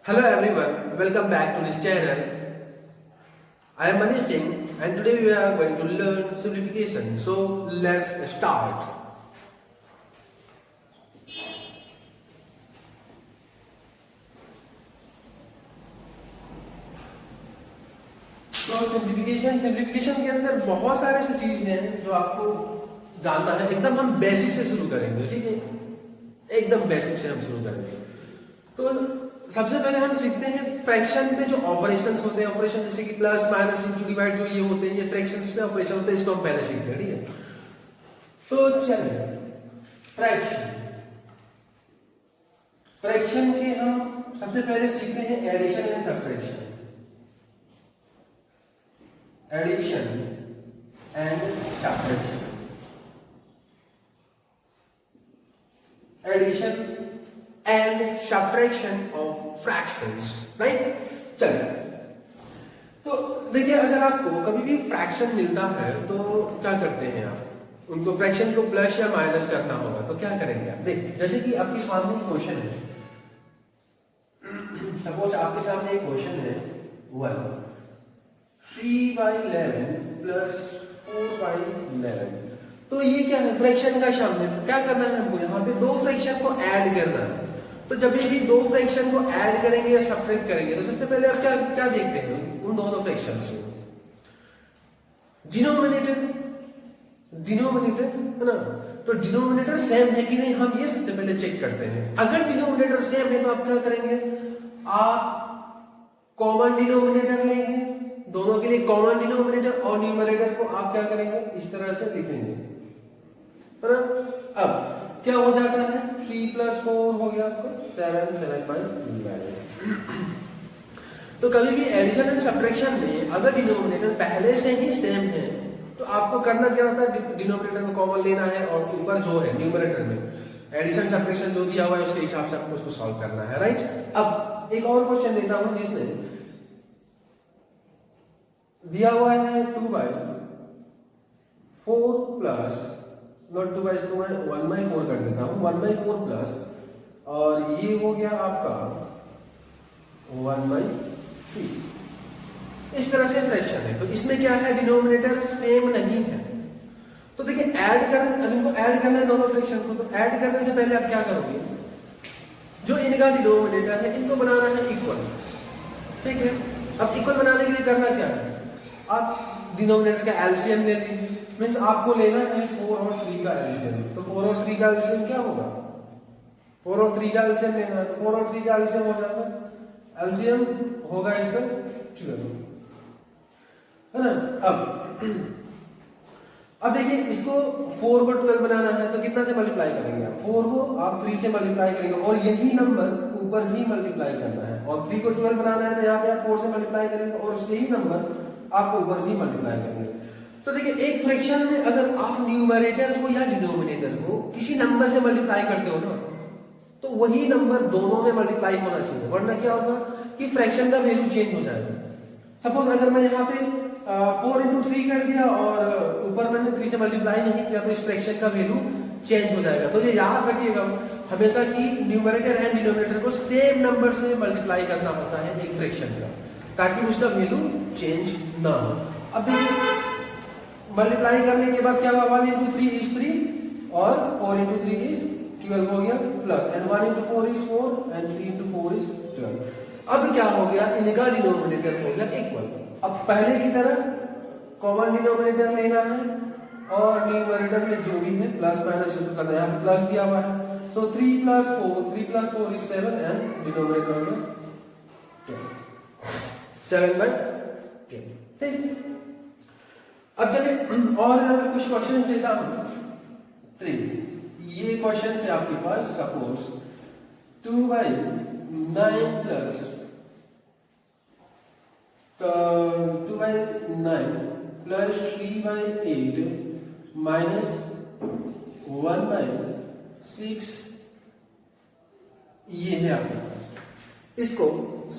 Hello everyone, welcome back to this channel. I am Manish Singh and today we are going to learn simplification. So let's start. तो simplification के अंदर बहुत सारे ऐसी चीज हैं जो आपको जानना है। एकदम हम बेसिक से शुरू करेंगे, ठीक है? एकदम बेसिक से हम शुरू करेंगे। तो सबसे पहले हम सीखते हैं फ्रैक्शन पे जो ऑपरेशंस होते हैं, ऑपरेशन जैसे कि प्लस माइनस इंटू डिवाइड, जो ये होते हैं ये फ्रैक्शंस पे ऑपरेशन होते हैं, इसको हम पहले सीखते हैं, ठीक है? तो चलिए फ्रैक्शन के हम सबसे पहले सीखते हैं addition and subtraction. Addition and subtraction, addition and subtraction of fractions, right? चलिए, तो देखिए, अगर आपको कभी भी फ्रैक्शन मिलता है तो क्या करते हैं आप? उनको फ्रैक्शन को प्लस या माइनस करना होगा, तो क्या करेंगे आप? देखिए, जैसे कि आपके सामने क्वेश्चन है, सपोज आपके सामने एक क्वेश्चन है 3/11 प्लस 4/11। तो ये क्या है? फ्रैक्शन का सामने तो क्या करना है हमको? यहाँ पे दो फ्रैक्शन को ऐड करना है। तो जब भी दो फ्रैक्शन को ऐड करेंगे या सब्ट्रैक्ट करेंगे तो सबसे पहले आप क्या देखते हैं उन दोनों फ्रैक्शन से? डिनोमिनेटर है ना? तो डिनोमिनेटर सेम है कि नहीं, हम ये सबसे पहले चेक करते हैं। अगर डिनोमिनेटर सेम है तो आप क्या करेंगे? आप कॉमन डिनोमिनेटर लेंगे, दोनों के लिए कॉमन डिनोमिनेटर, और न्यूमरेटर को आप क्या करेंगे? इस तरह से लिखेंगे, है ना? अब क्या हो जाता है? 3 + 4 हो गया आपका 7/11। तो कभी भी एडिशन एंड सब्ट्रैक्शन में अगर डिनोमिनेटर पहले से ही सेम है तो आपको करना क्या होता है? डिनोमिनेटर को कॉमन लेना है और ऊपर जो है न्यूमरेटर में एडिशन सब्ट्रैक्शन जो दिया हुआ है उसके हिसाब से आपको उसको सॉल्व करना है, राइट? अब एक और क्वेश्चन लेता हूं जिसमें दिया हुआ है 2/4 प्लस, नॉट 2/4 है, 1/4 कर देता हूं, 1/4 प्लस, और ये हो गया आपका 1/3। इस तरह से फ्रैक्शन है। तो इसमें क्या है? डिनोमिनेटर सेम नहीं है। तो देखिए, इनको ऐड करना है दोनों फ्रैक्शन को। तो ऐड करने से पहले आप क्या करोगे? जो इनका डिनोमिनेटर है इनको बनाना है इक्वल, ठीक है? अब इक्वल बनाने के लिए करना क्या है? आप डिनोमिनेटर का एलसीएम ले लीजिए। मींस आपको लेना है 4 और 3 का एलसीएम। तो 4 और 3 का एलसीएम क्या होगा? 4 और 3 का एलसीएम लेना है, तो 4 और 3 का एलसीएम हो जाएगा, एलसीएम होगा इसका 12, है ना? अब देखिए, इसको 4 को 12 बनाना है तो कितना से मल्टीप्लाई करेंगे आप? 4 को आप 3 से मल्टीप्लाई करेंगे और यही नंबर ऊपर भी मल्टीप्लाई करना है, और 3 को 12 बनाना है तो यहाँ पे आप 4 से मल्टीप्लाई करेंगे और यही नंबर आप ऊपर भी मल्टीप्लाई करेंगे। तो देखिए, एक फ्रैक्शन में अगर आप न्यूमरेटर को या डिनोमिनेटर को किसी नंबर से मल्टीप्लाई करते हो ना, तो वही नंबर दोनों में मल्टीप्लाई होना चाहिए, वरना क्या होगा कि फ्रैक्शन का वैल्यू चेंज हो जाएगा। सपोज अगर मैं यहाँ पे 4 × 3 कर दिया और ऊपर मैंने 3 से मल्टीप्लाई नहीं किया तो इस फ्रैक्शन का वैल्यू चेंज हो जाएगा। तो ये याद रखिएगा हमेशा कि न्यूमरेटर एंड डिनोमिनेटर को सेम नंबर से मल्टीप्लाई करना होता है एक फ्रैक्शन का, ताकि उसका वैल्यू चेंज ना हो। अब देखिए, मल्टीप्लाई करने के बाद क्या हुआ? 1 × 3 = 3 और 4 × 3 = 12 हो गया, प्लस, एंड 1 × 4 = 4 एंड 3 × 4 = 12। अब क्या हो गया? इनका डिनोमिनेटर हो गया इक्वल। अब पहले की तरह कॉमन डिनोमिनेटर लेना है और न्यूमरेटर में जो भी है प्लस माइनस जो करना है, यहाँ प्लस दिया हुआ है। सो 3 + 4 = 7 एंड डिनोमिनेटर हो गया 7/10, ठीक? अब चलिए और कुछ क्वेश्चन देता हूं। 3 ये क्वेश्चन है आपके पास, सपोज 2/9 प्लस 3/8 माइनस 1/6, ये है आपके पास। इसको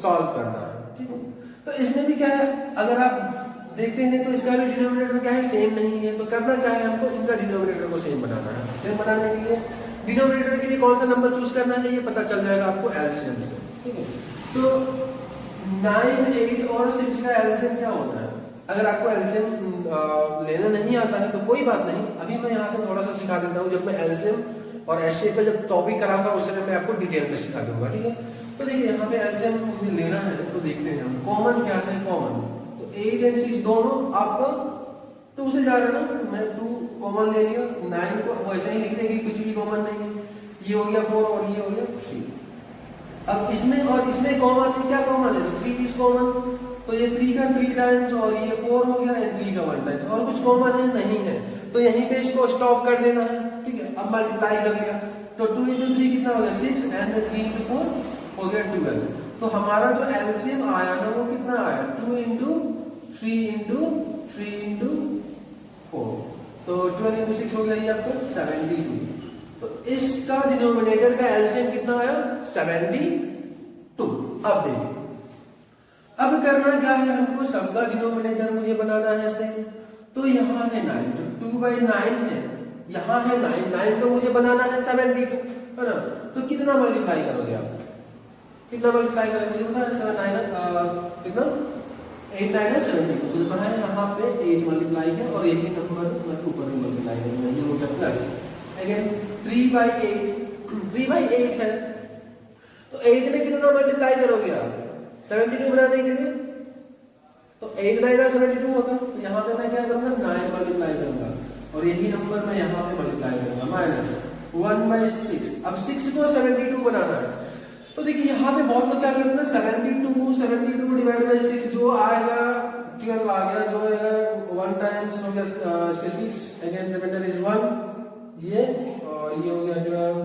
सॉल्व करना है, ठीक है? तो इसमें भी क्या है, अगर आप देखते हैं तो इसका भी डिनोमिनेटर क्या है? सेम नहीं है। तो करना क्या है हमको? इनका डिनोमिनेटर को सेम बनाना है। सेम बनाने के लिए डिनोमिनेटर के लिए कौन सा नंबर चूज करना है ये पता चल जाएगा आपको एलसीएम से, ठीक है? तो 9, 8 और 6 का एलसीएम क्या होता है? अगर आपको एलसीएम लेना नहीं आता है तो कोई बात नहीं, अभी मैं यहाँ पे थोड़ा सा सिखा देता हूँ। जब मैं एलसीएम और एचसीएफ पे जब टॉपिक कराऊंगा उस समय मैं आपको डिटेल में सिखा दूंगा, ठीक है। तो देखिए यहाँ पे एलसीएम मुझे लेना है तो देखते हैं हम कॉमन क्या है। कॉमन तो 8 और 6 दोनों आपका 2 से जा रहा है ना, मैं 2 कॉमन ले लिया, 9 को वैसे ही लिख देंगे, कुछ भी कॉमन नहीं है। ये हो गया 4 और ये हो गया 3। अब इसमें और इसमें कॉमन है, क्या कॉमन है? तो 3 इज कॉमन, तो ये 3 का 3 टाइम्स और ये 4 हो गया एंड 3 का 1 टाइम्स। और कुछ कॉमन है? नहीं है, तो यहीं पे इसको स्टॉप कर देना है, ठीक है। अब मल्टीप्लाई कर लिया तो 2 into 3 कितना हो गया 6 एंड 3 into 4 हो गया 12। तो हमारा जो एलसीएम आया ना वो कितना आया? 2 into 3 into 3 into 4, तो 12 into 6 हो गया ये आपका 72। तो इसका डिनोमिनेटर का एलसीएम कितना आया? 72। अब देखिए, अब करना क्या है हमको? सबका डिनोमिनेटर मुझे बनाना है सेम। तो यहाँ है 9, तो 2/9 है, यहाँ है 9, 9 को मुझे बनाना है 72, है ना। तो कितना मल्टीप्लाई करोगे आप? कितना मल्टीप्लाई करोगे मुझे पता है? 7 9 कितना 8 9 72। मुझे पता है यहाँ पे 8 मल्टीप्लाई है और यही नंबर मैं ऊपर में मल्टीप्लाई करूंगा, ये हो गया प्लस अगेन 3/8 है। तो 8 में कितना मल्टीप्लाई करोगे आप 72 बनाने के लिए? तो 8 9 72 होगा। तो यहाँ पे मैं क्या करूंगा 9 मल्टीप्लाई करूंगा और यही नंबर मैं यहाँ पे मल्टीप्लाई करूंगा माइनस 1/6। अब 6 को 72 बनाना है। तो देखिए यहाँ पे बहुत लोग क्या करते हैं 72 डिवाइड बाई 6 जो आएगा 12 आ गया, जो आएगा 1 टाइम्स हो गया 6 अगेन रिमाइंडर इज 1, ये और ये हो गया 12,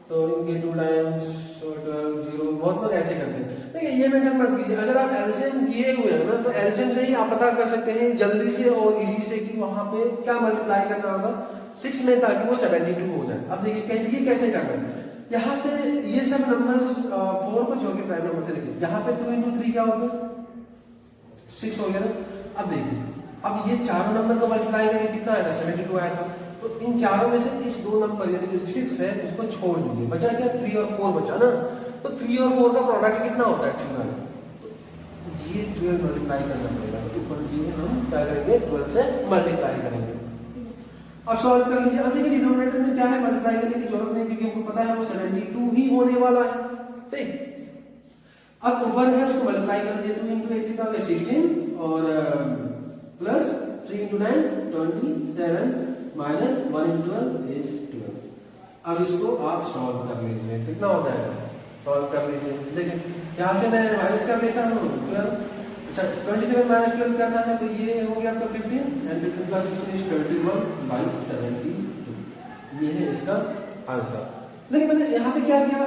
तो इनके 2 टाइम्स 12 0। बहुत लोग ऐसे करते हैं, देखिए ये मेंटेन मत कीजिए। अगर आप एलसीएम किए हुए हैं ना तो एलसीएम से ही आप पता कर सकते हैं जल्दी से और इजी से कि वहां पे क्या मल्टीप्लाई करना होगा 6 में ताकि वो 72 हो जाए। अब देखिए कैसे, ये कैसे करना है? यहाँ से ये सब नंबर्स 4 को छोड़ के प्राइम नंबर से लिखिए। यहाँ पे 2 into 3 क्या होगा 6 हो गया ना। अब देखिए, अब ये चारों नंबर को मल्टीप्लाई करके कितना आया था 72 आया था। तो इन चारों में से इस 2 नंबर यानी कि 6 है उसको छोड़ दीजिए, बचा क्या 3 और 4 बचा ना। तो 3 और 4 का प्रोडक्ट कितना होता है एक्चुअली? तो ये 12 मल्टीप्लाई करना पड़ेगा, तो ऊपर नीचे हम क्या करेंगे 12 से मल्टीप्लाई करेंगे। अब सॉल्व कर लीजिए। अभी के डिनोमिनेटर में क्या है मल्टीप्लाई करने की जरूरत नहीं क्योंकि हमको पता है वो 72 ही होने वाला है, ठीक। अब ऊपर है उसको मल्टीप्लाई कर लीजिए। 2 into 8 कितना हो गया 16 और plus 3 into 9 27 minus 1 into 12 is 12। अब इसको आप सॉल्व कर लीजिए, कितना होता है सॉल्व कर लीजिए। देखिए यहाँ से मैं माइनस कर लेता हूँ 12, अच्छा 27 माइनस 12 करना है तो ये हो गया आपका 15 एंड 15 प्लस 16 is 21/72। ये है इसका आंसर। लेकिन मैंने यहाँ पे क्या किया,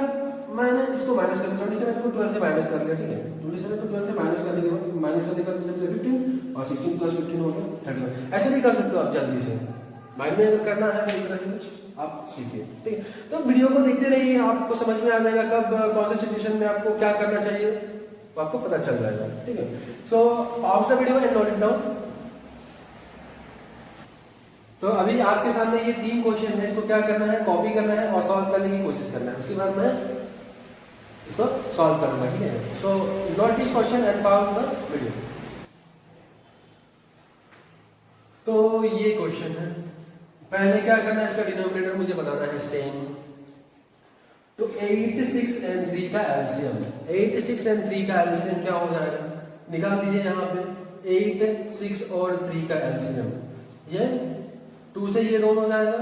मैंने इसको माइनस कर दिया, 27 को 12 से माइनस कर दिया, ठीक है। 27 को 12 से माइनस करने के बाद माइनस करने का मतलब 15 और 16 प्लस 15 हो गया 31। ऐसे भी कर सकते हो आप जल्दी से, माइंड में अगर करना है तो इस तरह कुछ आप सीखिए, ठीक है। तो वीडियो को देखते रहिए, आपको समझ में आ जाएगा कब कौन से सिचुएशन में आपको क्या करना चाहिए, तो आपको पता चल जाएगा, ठीक है। So pause the video and note it down. तो अभी आपके सामने ये 3 क्वेश्चन है, इसको क्या करना है कॉपी करना है और सॉल्व करने की कोशिश करना है, उसके बाद मैं इसको सॉल्व करूंगा, ठीक है। So note this question and pause the video. तो ये क्वेश्चन है, पहले क्या करना है इसका डिनोमिनेटर मुझे बनाना है सेम। तो 8 6 एंड 3 का एलसीएम, 8 6 एंड 3 का एलसीएम क्या हो जाएगा, निकाल दीजिए यहाँ पे 8 6 और 3 का एलसीएम, ये 2 से ये दोनों हो जाएगा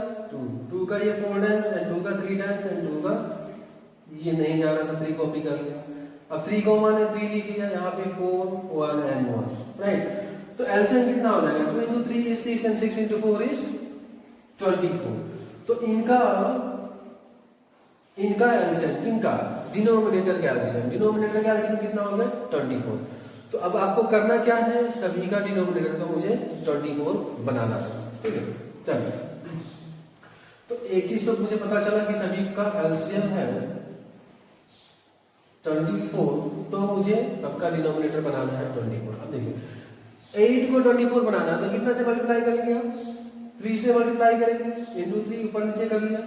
2 का ये 4 टाइम्स एंड 2 का 3 टाइम्स एंड 2 का ये नहीं जा रहा था 3 कॉपी कर लिया। अब 3 को 1 है 3 लिख लिया, यहाँ पे 4 1 एंड 1, राइट। तो एलसीएम कितना हो जाएगा 2 into 3 is 6 and 6 into 4 is 24। तो इनका एलसीएम, इनका डिनोमिनेटर का एलसीएम, डिनोमिनेटर का एलसीएम कितना हो गया 24। तो अब आपको करना क्या है, सभी का डिनोमिनेटर को मुझे 24 बनाना है, ठीक है। चलिए, तो एक चीज तो मुझे पता चला कि सभी का एलसीएम है 24, तो मुझे सबका डिनोमिनेटर बनाना है 24। अब देखिए 8 को 24 बनाना है तो कितना से मल्टीप्लाई करेंगे आप 3 से मल्टीप्लाई करेंगे, इंटू 3 ऊपर नीचे कर लिया।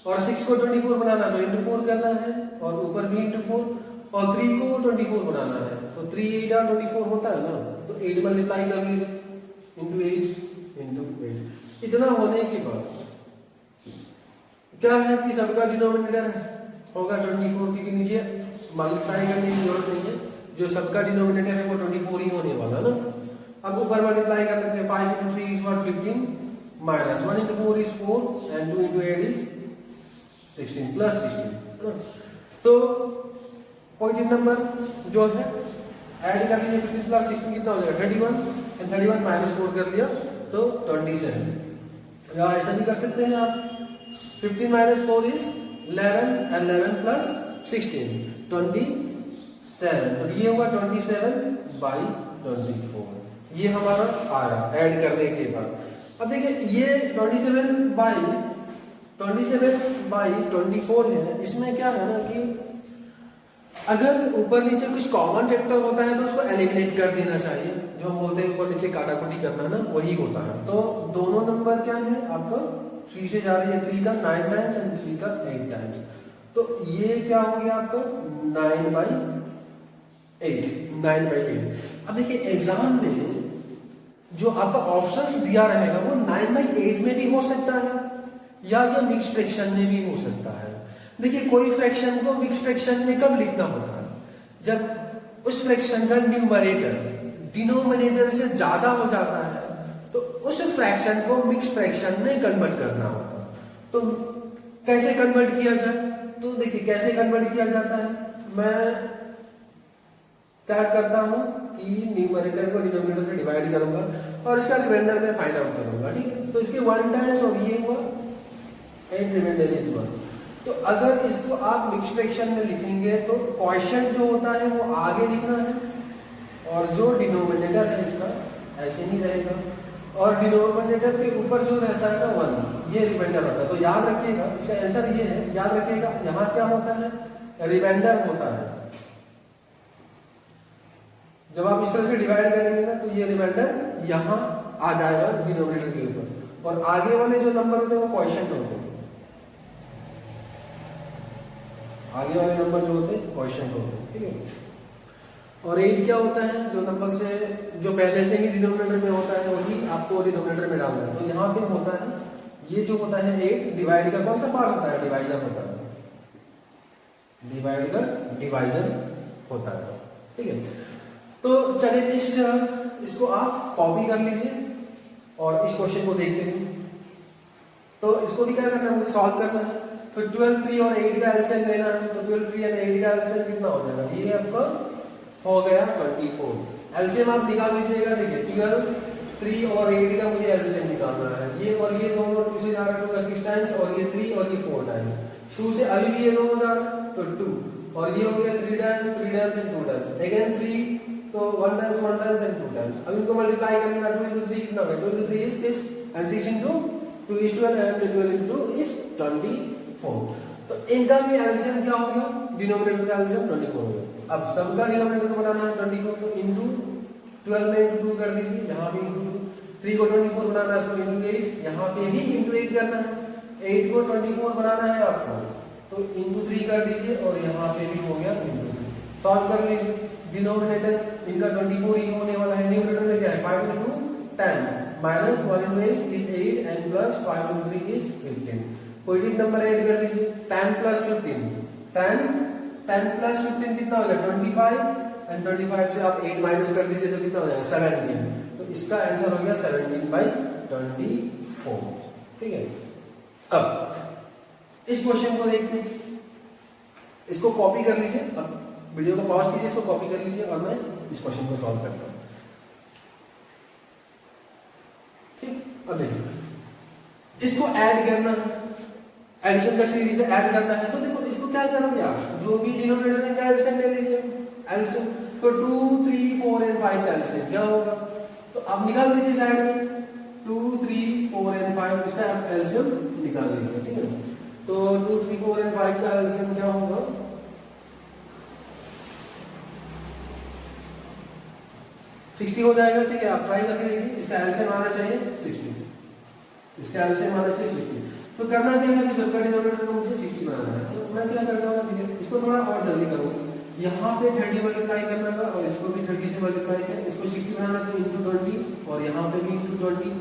और 6 को 24 बनाना तो इंटू 4 करना है और ऊपर भी इंटू 4 और 3 को 24 बनाना है, तो 3 8 24 होता है ना, तो 8 मल्टीप्लाई कर लीजिए इंटू 8 इतना होने के बाद क्या है कि सबका डिनोमिनेटर होगा 24, क्योंकि नीचे मल्टीप्लाई करने की जरूरत नहीं है, जो सबका डिनोमिनेटर है वो 24 ही होने वाला ना। अब ऊपर मल्टीप्लाई कर लेते हैं, 5 into 3 is what 15 minus 1 into 4 is 4 and 2 into 8 is 16 plus 16। तो पॉजिटिव नंबर जो है ऐड कर लीजिए, 15 प्लस 16 कितना हो जाएगा 31 and 31 माइनस 4 कर लिया तो 27। या ऐसा भी कर सकते हैं आप, 15 minus 4 is 11 and 11 plus 16 27, तो ये होगा 27 by 24, ये हमारा आया ऐड करने के बाद। अब देखिए ये 27 by 24 है, इसमें क्या है ना कि अगर ऊपर नीचे कुछ कॉमन फैक्टर होता है तो उसको एलिमिनेट कर देना चाहिए, जो हम बोलते हैं ऊपर नीचे काटाकुटी करना ना, वही होता है। तो दोनों नंबर क्या है आपका 3 से जा रही है, 3 का 9 टाइम्स एंड 3 का 8 टाइम्स, तो ये क्या हो गया आपका 9/8। अब देखिए एग्जाम में जो आपका ऑप्शंस दिया रहेगा वो 9/8 में भी हो सकता है या ये मिक्स फ्रैक्शन में भी हो सकता है। देखिए कोई फ्रैक्शन को मिक्स फ्रैक्शन में कब लिखना होता है, जब उस फ्रैक्शन का न्यूमरेटर डिनोमिनेटर से ज्यादा हो जाता है, तो उस फ्रैक्शन को मिक्स फ्रैक्शन में कन्वर्ट करना होता है। तो कैसे कन्वर्ट किया जाए, तो देखिए कैसे कन्वर्ट किया जाता है, मैं क्या करता हूं कि न्यूमरेटर को डिनोमिनेटर से डिवाइड करूंगा और इसका रिमाइंडर में फाइंड आउट करूंगा, ठीक है। तो इसके 1 टाइम्स और ये हुआ एंड रिमाइंडर इज 1। तो अगर इसको आप मिक्स फ्रैक्शन में लिखेंगे तो क्वोशिएंट जो होता है वो आगे लिखना है और जो डिनोमिनेटर है इसका ऐसे ही रहेगा, और डिनोमिनेटर के ऊपर जो रहता है ना 1, ये रिमाइंडर होता है। तो याद रखिएगा इसका आंसर ये है, याद रखिएगा यहाँ क्या होता है, रिमाइंडर होता है। जब आप इस तरह से डिवाइड करेंगे ना तो ये रिमाइंडर यहाँ आ जाएगा डिनोमिनेटर के ऊपर, और आगे वाले जो नंबर होते हैं वो क्वोशिएंट होते हैं, आगे वाले नंबर जो होते हैं क्वोशिएंट होते हैं, ठीक है। और 8 क्या होता है, जो नंबर से जो पहले से ही डिनोमिनेटर में होता है वही आपको डिनोमिनेटर में डालना है। तो यहाँ पे होता है ये जो होता है 8 डिवाइड का कौन सा पार्ट होता है, डिवाइजर होता है, डिवाइड का डिवाइजर होता है, ठीक है। तो चलिए इसको आप कॉपी कर लीजिए और इस क्वेश्चन को देखते हैं। तो इसको भी क्या करना है, मुझे सॉल्व करना है। फिर 12 3 और 8 का एलसीएम लेना है, तो 12 3 और 8 का एलसीएम कितना हो जाएगा, ये आपका हो गया 24। एलसीएम आप निकाल लीजिएगा, देखिए 12 3 और 8 का मुझे एलसीएम निकालना है, ये और ये दोनों 2 से जा रहा है, 2 का 6 टाइम्स, और ये 3 और ये 4 टाइम्स, 2 से अभी भी ये दोनों जा रहा है तो 2, और ये हो गया 3 times 3 times and 2 times, again 3, तो 1 टाइम्स एंड 2 टाइम्स। अब इनको मल्टीप्लाई करेंगे, 2 into 3 कितना होगा, 2 into 3 is 6 and 6 into 2 is 12 and 12 into 2 is 24। तो इनका भी एलसीएम क्या हो गया, डिनोमिनेटर का एलसीएम 24 हो गया। अब सबका डिनोमिनेटर को बनाना है 24 को इनटू 12 में इनटू 2 कर दीजिए, यहाँ भी इनटू 3 को 24 बनाना है, सो इनटू 8, यहाँ पे भी इनटू 8 करना है, 8 को 24 बनाना है आपको, तो इनटू 3 कर दीजिए, और यहाँ पे भी हो गया इनटू 3। सॉल्व कर लीजिए, डिनोमिनेटर इनका 24 ही होने वाला है, न्यूमरेटर में क्या है 5 into 10 minus 1 into 8 is 8 and plus 5 into 3 is 15। Positive number add कर लीजिए, 10 plus 15 10 plus 15 कितना हो जाएगा 25, एंड 25 से आप 8 माइनस कर दीजिए तो कितना हो जाएगा 17। तो इसका आंसर हो गया 17/24, ठीक है। अब इस क्वेश्चन को देखते हैं, इसको कॉपी कर लीजिए, अब वीडियो को पॉज कीजिए, इसको कॉपी कर लीजिए और मैं इस क्वेश्चन को सॉल्व करता हूं, ठीक। अब देखिए इसको ऐड करना है, एडिशन का सीरीज ऐड करना है, तो देखो इसको क्या करोगे आप, जो भी डिनोमिनेटर है एलसीएम ले लीजिए, एलसीएम तो 2 3 4 एंड 5 का एलसीएम क्या होगा, तो आप निकाल दीजिए साइड में 2 3 4 एंड 5, इसका आप एलसीएम निकाल लीजिए, ठीक है। तो 2 3 4 एंड 5 का एलसीएम क्या होगा, 60 हो जाएगा, ठीक है। आप ट्राई करके देखिए, इसका एलसीएम आना चाहिए 60, इसका एलसीएम आना चाहिए 60। तो करना क्या है कि सबका डिनोमिनेटर को मुझे 60 बनाना है, तो मैं क्या करता हूँ, ठीक है, इसको थोड़ा और जल्दी करूँगा, यहाँ पे 30 मल्टीप्लाई करना था और इसको भी 30 से मल्टीप्लाई किया, इसको 60 बनाना है तो इंटू 20 और यहाँ पे भी इंटू 20,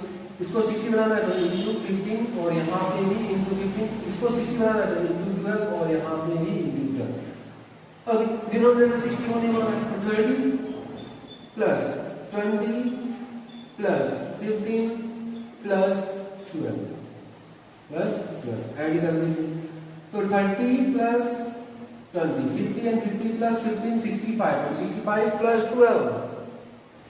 इसको 60 बनाना है तो इंटू 15 और यहाँ पे भी इंटू 15, इसको 60 बनाना है तो इंटू 12 और यहाँ पे भी इंटू 12। अब डिनोमिनेटर 60 होने वाला है तो 30 प्लस 20 प्लस 15 प्लस 12 ऐड कर दीजिए तो 30 plus 20, 50 and 50 plus 15, 65. And 65 plus 12,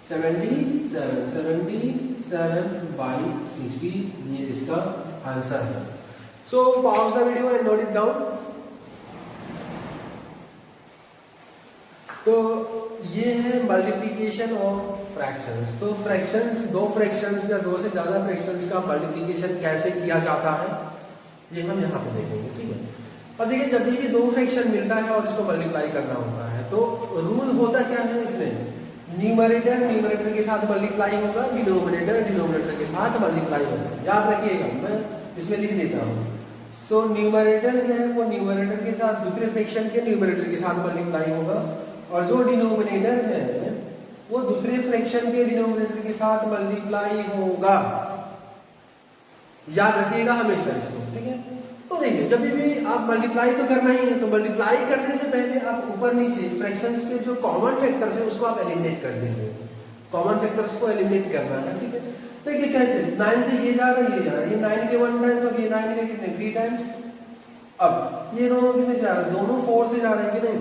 77. 77 by 60. ये इसका आंसर है. So pause the video and note it down. तो ये है मल्टीप्लिकेशन ऑफ फ्रैक्शंस. तो फ्रैक्शंस, दो फ्रैक्शंस या दो से ज्यादा फ्रैक्शंस का मल्टीप्लिकेशन कैसे किया जाता है ये हम यहाँ पे देखेंगे. ठीक है. अब देखिए जब भी दो फ्रैक्शन मिलता है और इसको मल्टीप्लाई करना होता है तो रूल होता क्या है इसमें, न्यूमरेटर के साथ मल्टीप्लाई होगा, डिनोमिनेटर के साथ मल्टीप्लाई होगा. याद रखिएगा, मैं इसमें लिख देता हूँ. सो न्यूमरेटर है वो न्यूमरेटर के साथ दूसरे फ्रैक्शन के न्यूमरेटर के साथ मल्टीप्लाई होगा और जो डिनोमिनेटर है वो दूसरे फ्रैक्शन के डिनोमिनेटर के साथ मल्टीप्लाई होगा. याद रखिएगा हमेशा इसको. ठीक है. तो देखिए जब भी आप मल्टीप्लाई तो करना ही है तो मल्टीप्लाई करने से पहले आप ऊपर नीचे फ्रैक्शंस के जो कॉमन फैक्टर्स है उसको आप एलिमिनेट कर दीजिए. कॉमन फैक्टर्स को एलिमिनेट करना है. ठीक है. देखिए कैसे 9 से ये जा रहा है, ये जा रहा है, ये 9 के 1 टाइम्स और ये 9 के कितने 3 टाइम्स. अब ये दोनों कितने जा रहे हैं, दोनों 4 से जा रहे हैं कि नहीं.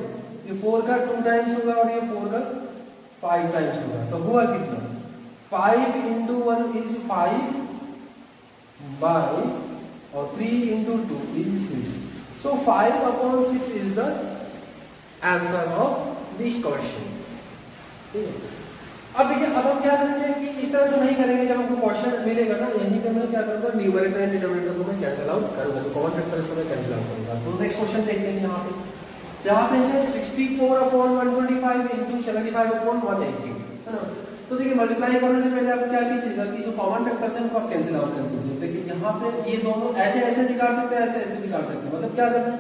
ये 4 का 2 टाइम्स होगा और ये 4 का 5 टाइम्स होगा. तो हुआ कितना 5 into 1 is 5 by और 3 into 2 is 6. So 5 upon 6 is the answer of this question. ठीक है. अब देखिए अब हम क्या करेंगे कि इस तरह से नहीं करेंगे. जब हमको क्वेश्चन मिलेगा ना यहीं पे मैं क्या करूंगा, न्यूमरेटर एंड डिनोमिनेटर को मैं कैंसिल आउट करूंगा. तो कॉमन फैक्टर इसको मैं कैंसिल आउट करूंगा. तो नेक्स्ट क्वेश्चन देखते हैं. यहाँ पे है 64 upon 125 into 75 upon 180. है ना. तो देखिए मल्टीप्लाई करने से पहले आप क्या कीजिएगा कि जो कॉमन फैक्टर्स हैं उनको आप कैंसिल आउट कर दीजिए. देखिए यहाँ पे ये दोनों ऐसे ऐसे निकाल सकते हैं, ऐसे ऐसे निकाल सकते हैं. मतलब क्या करना है,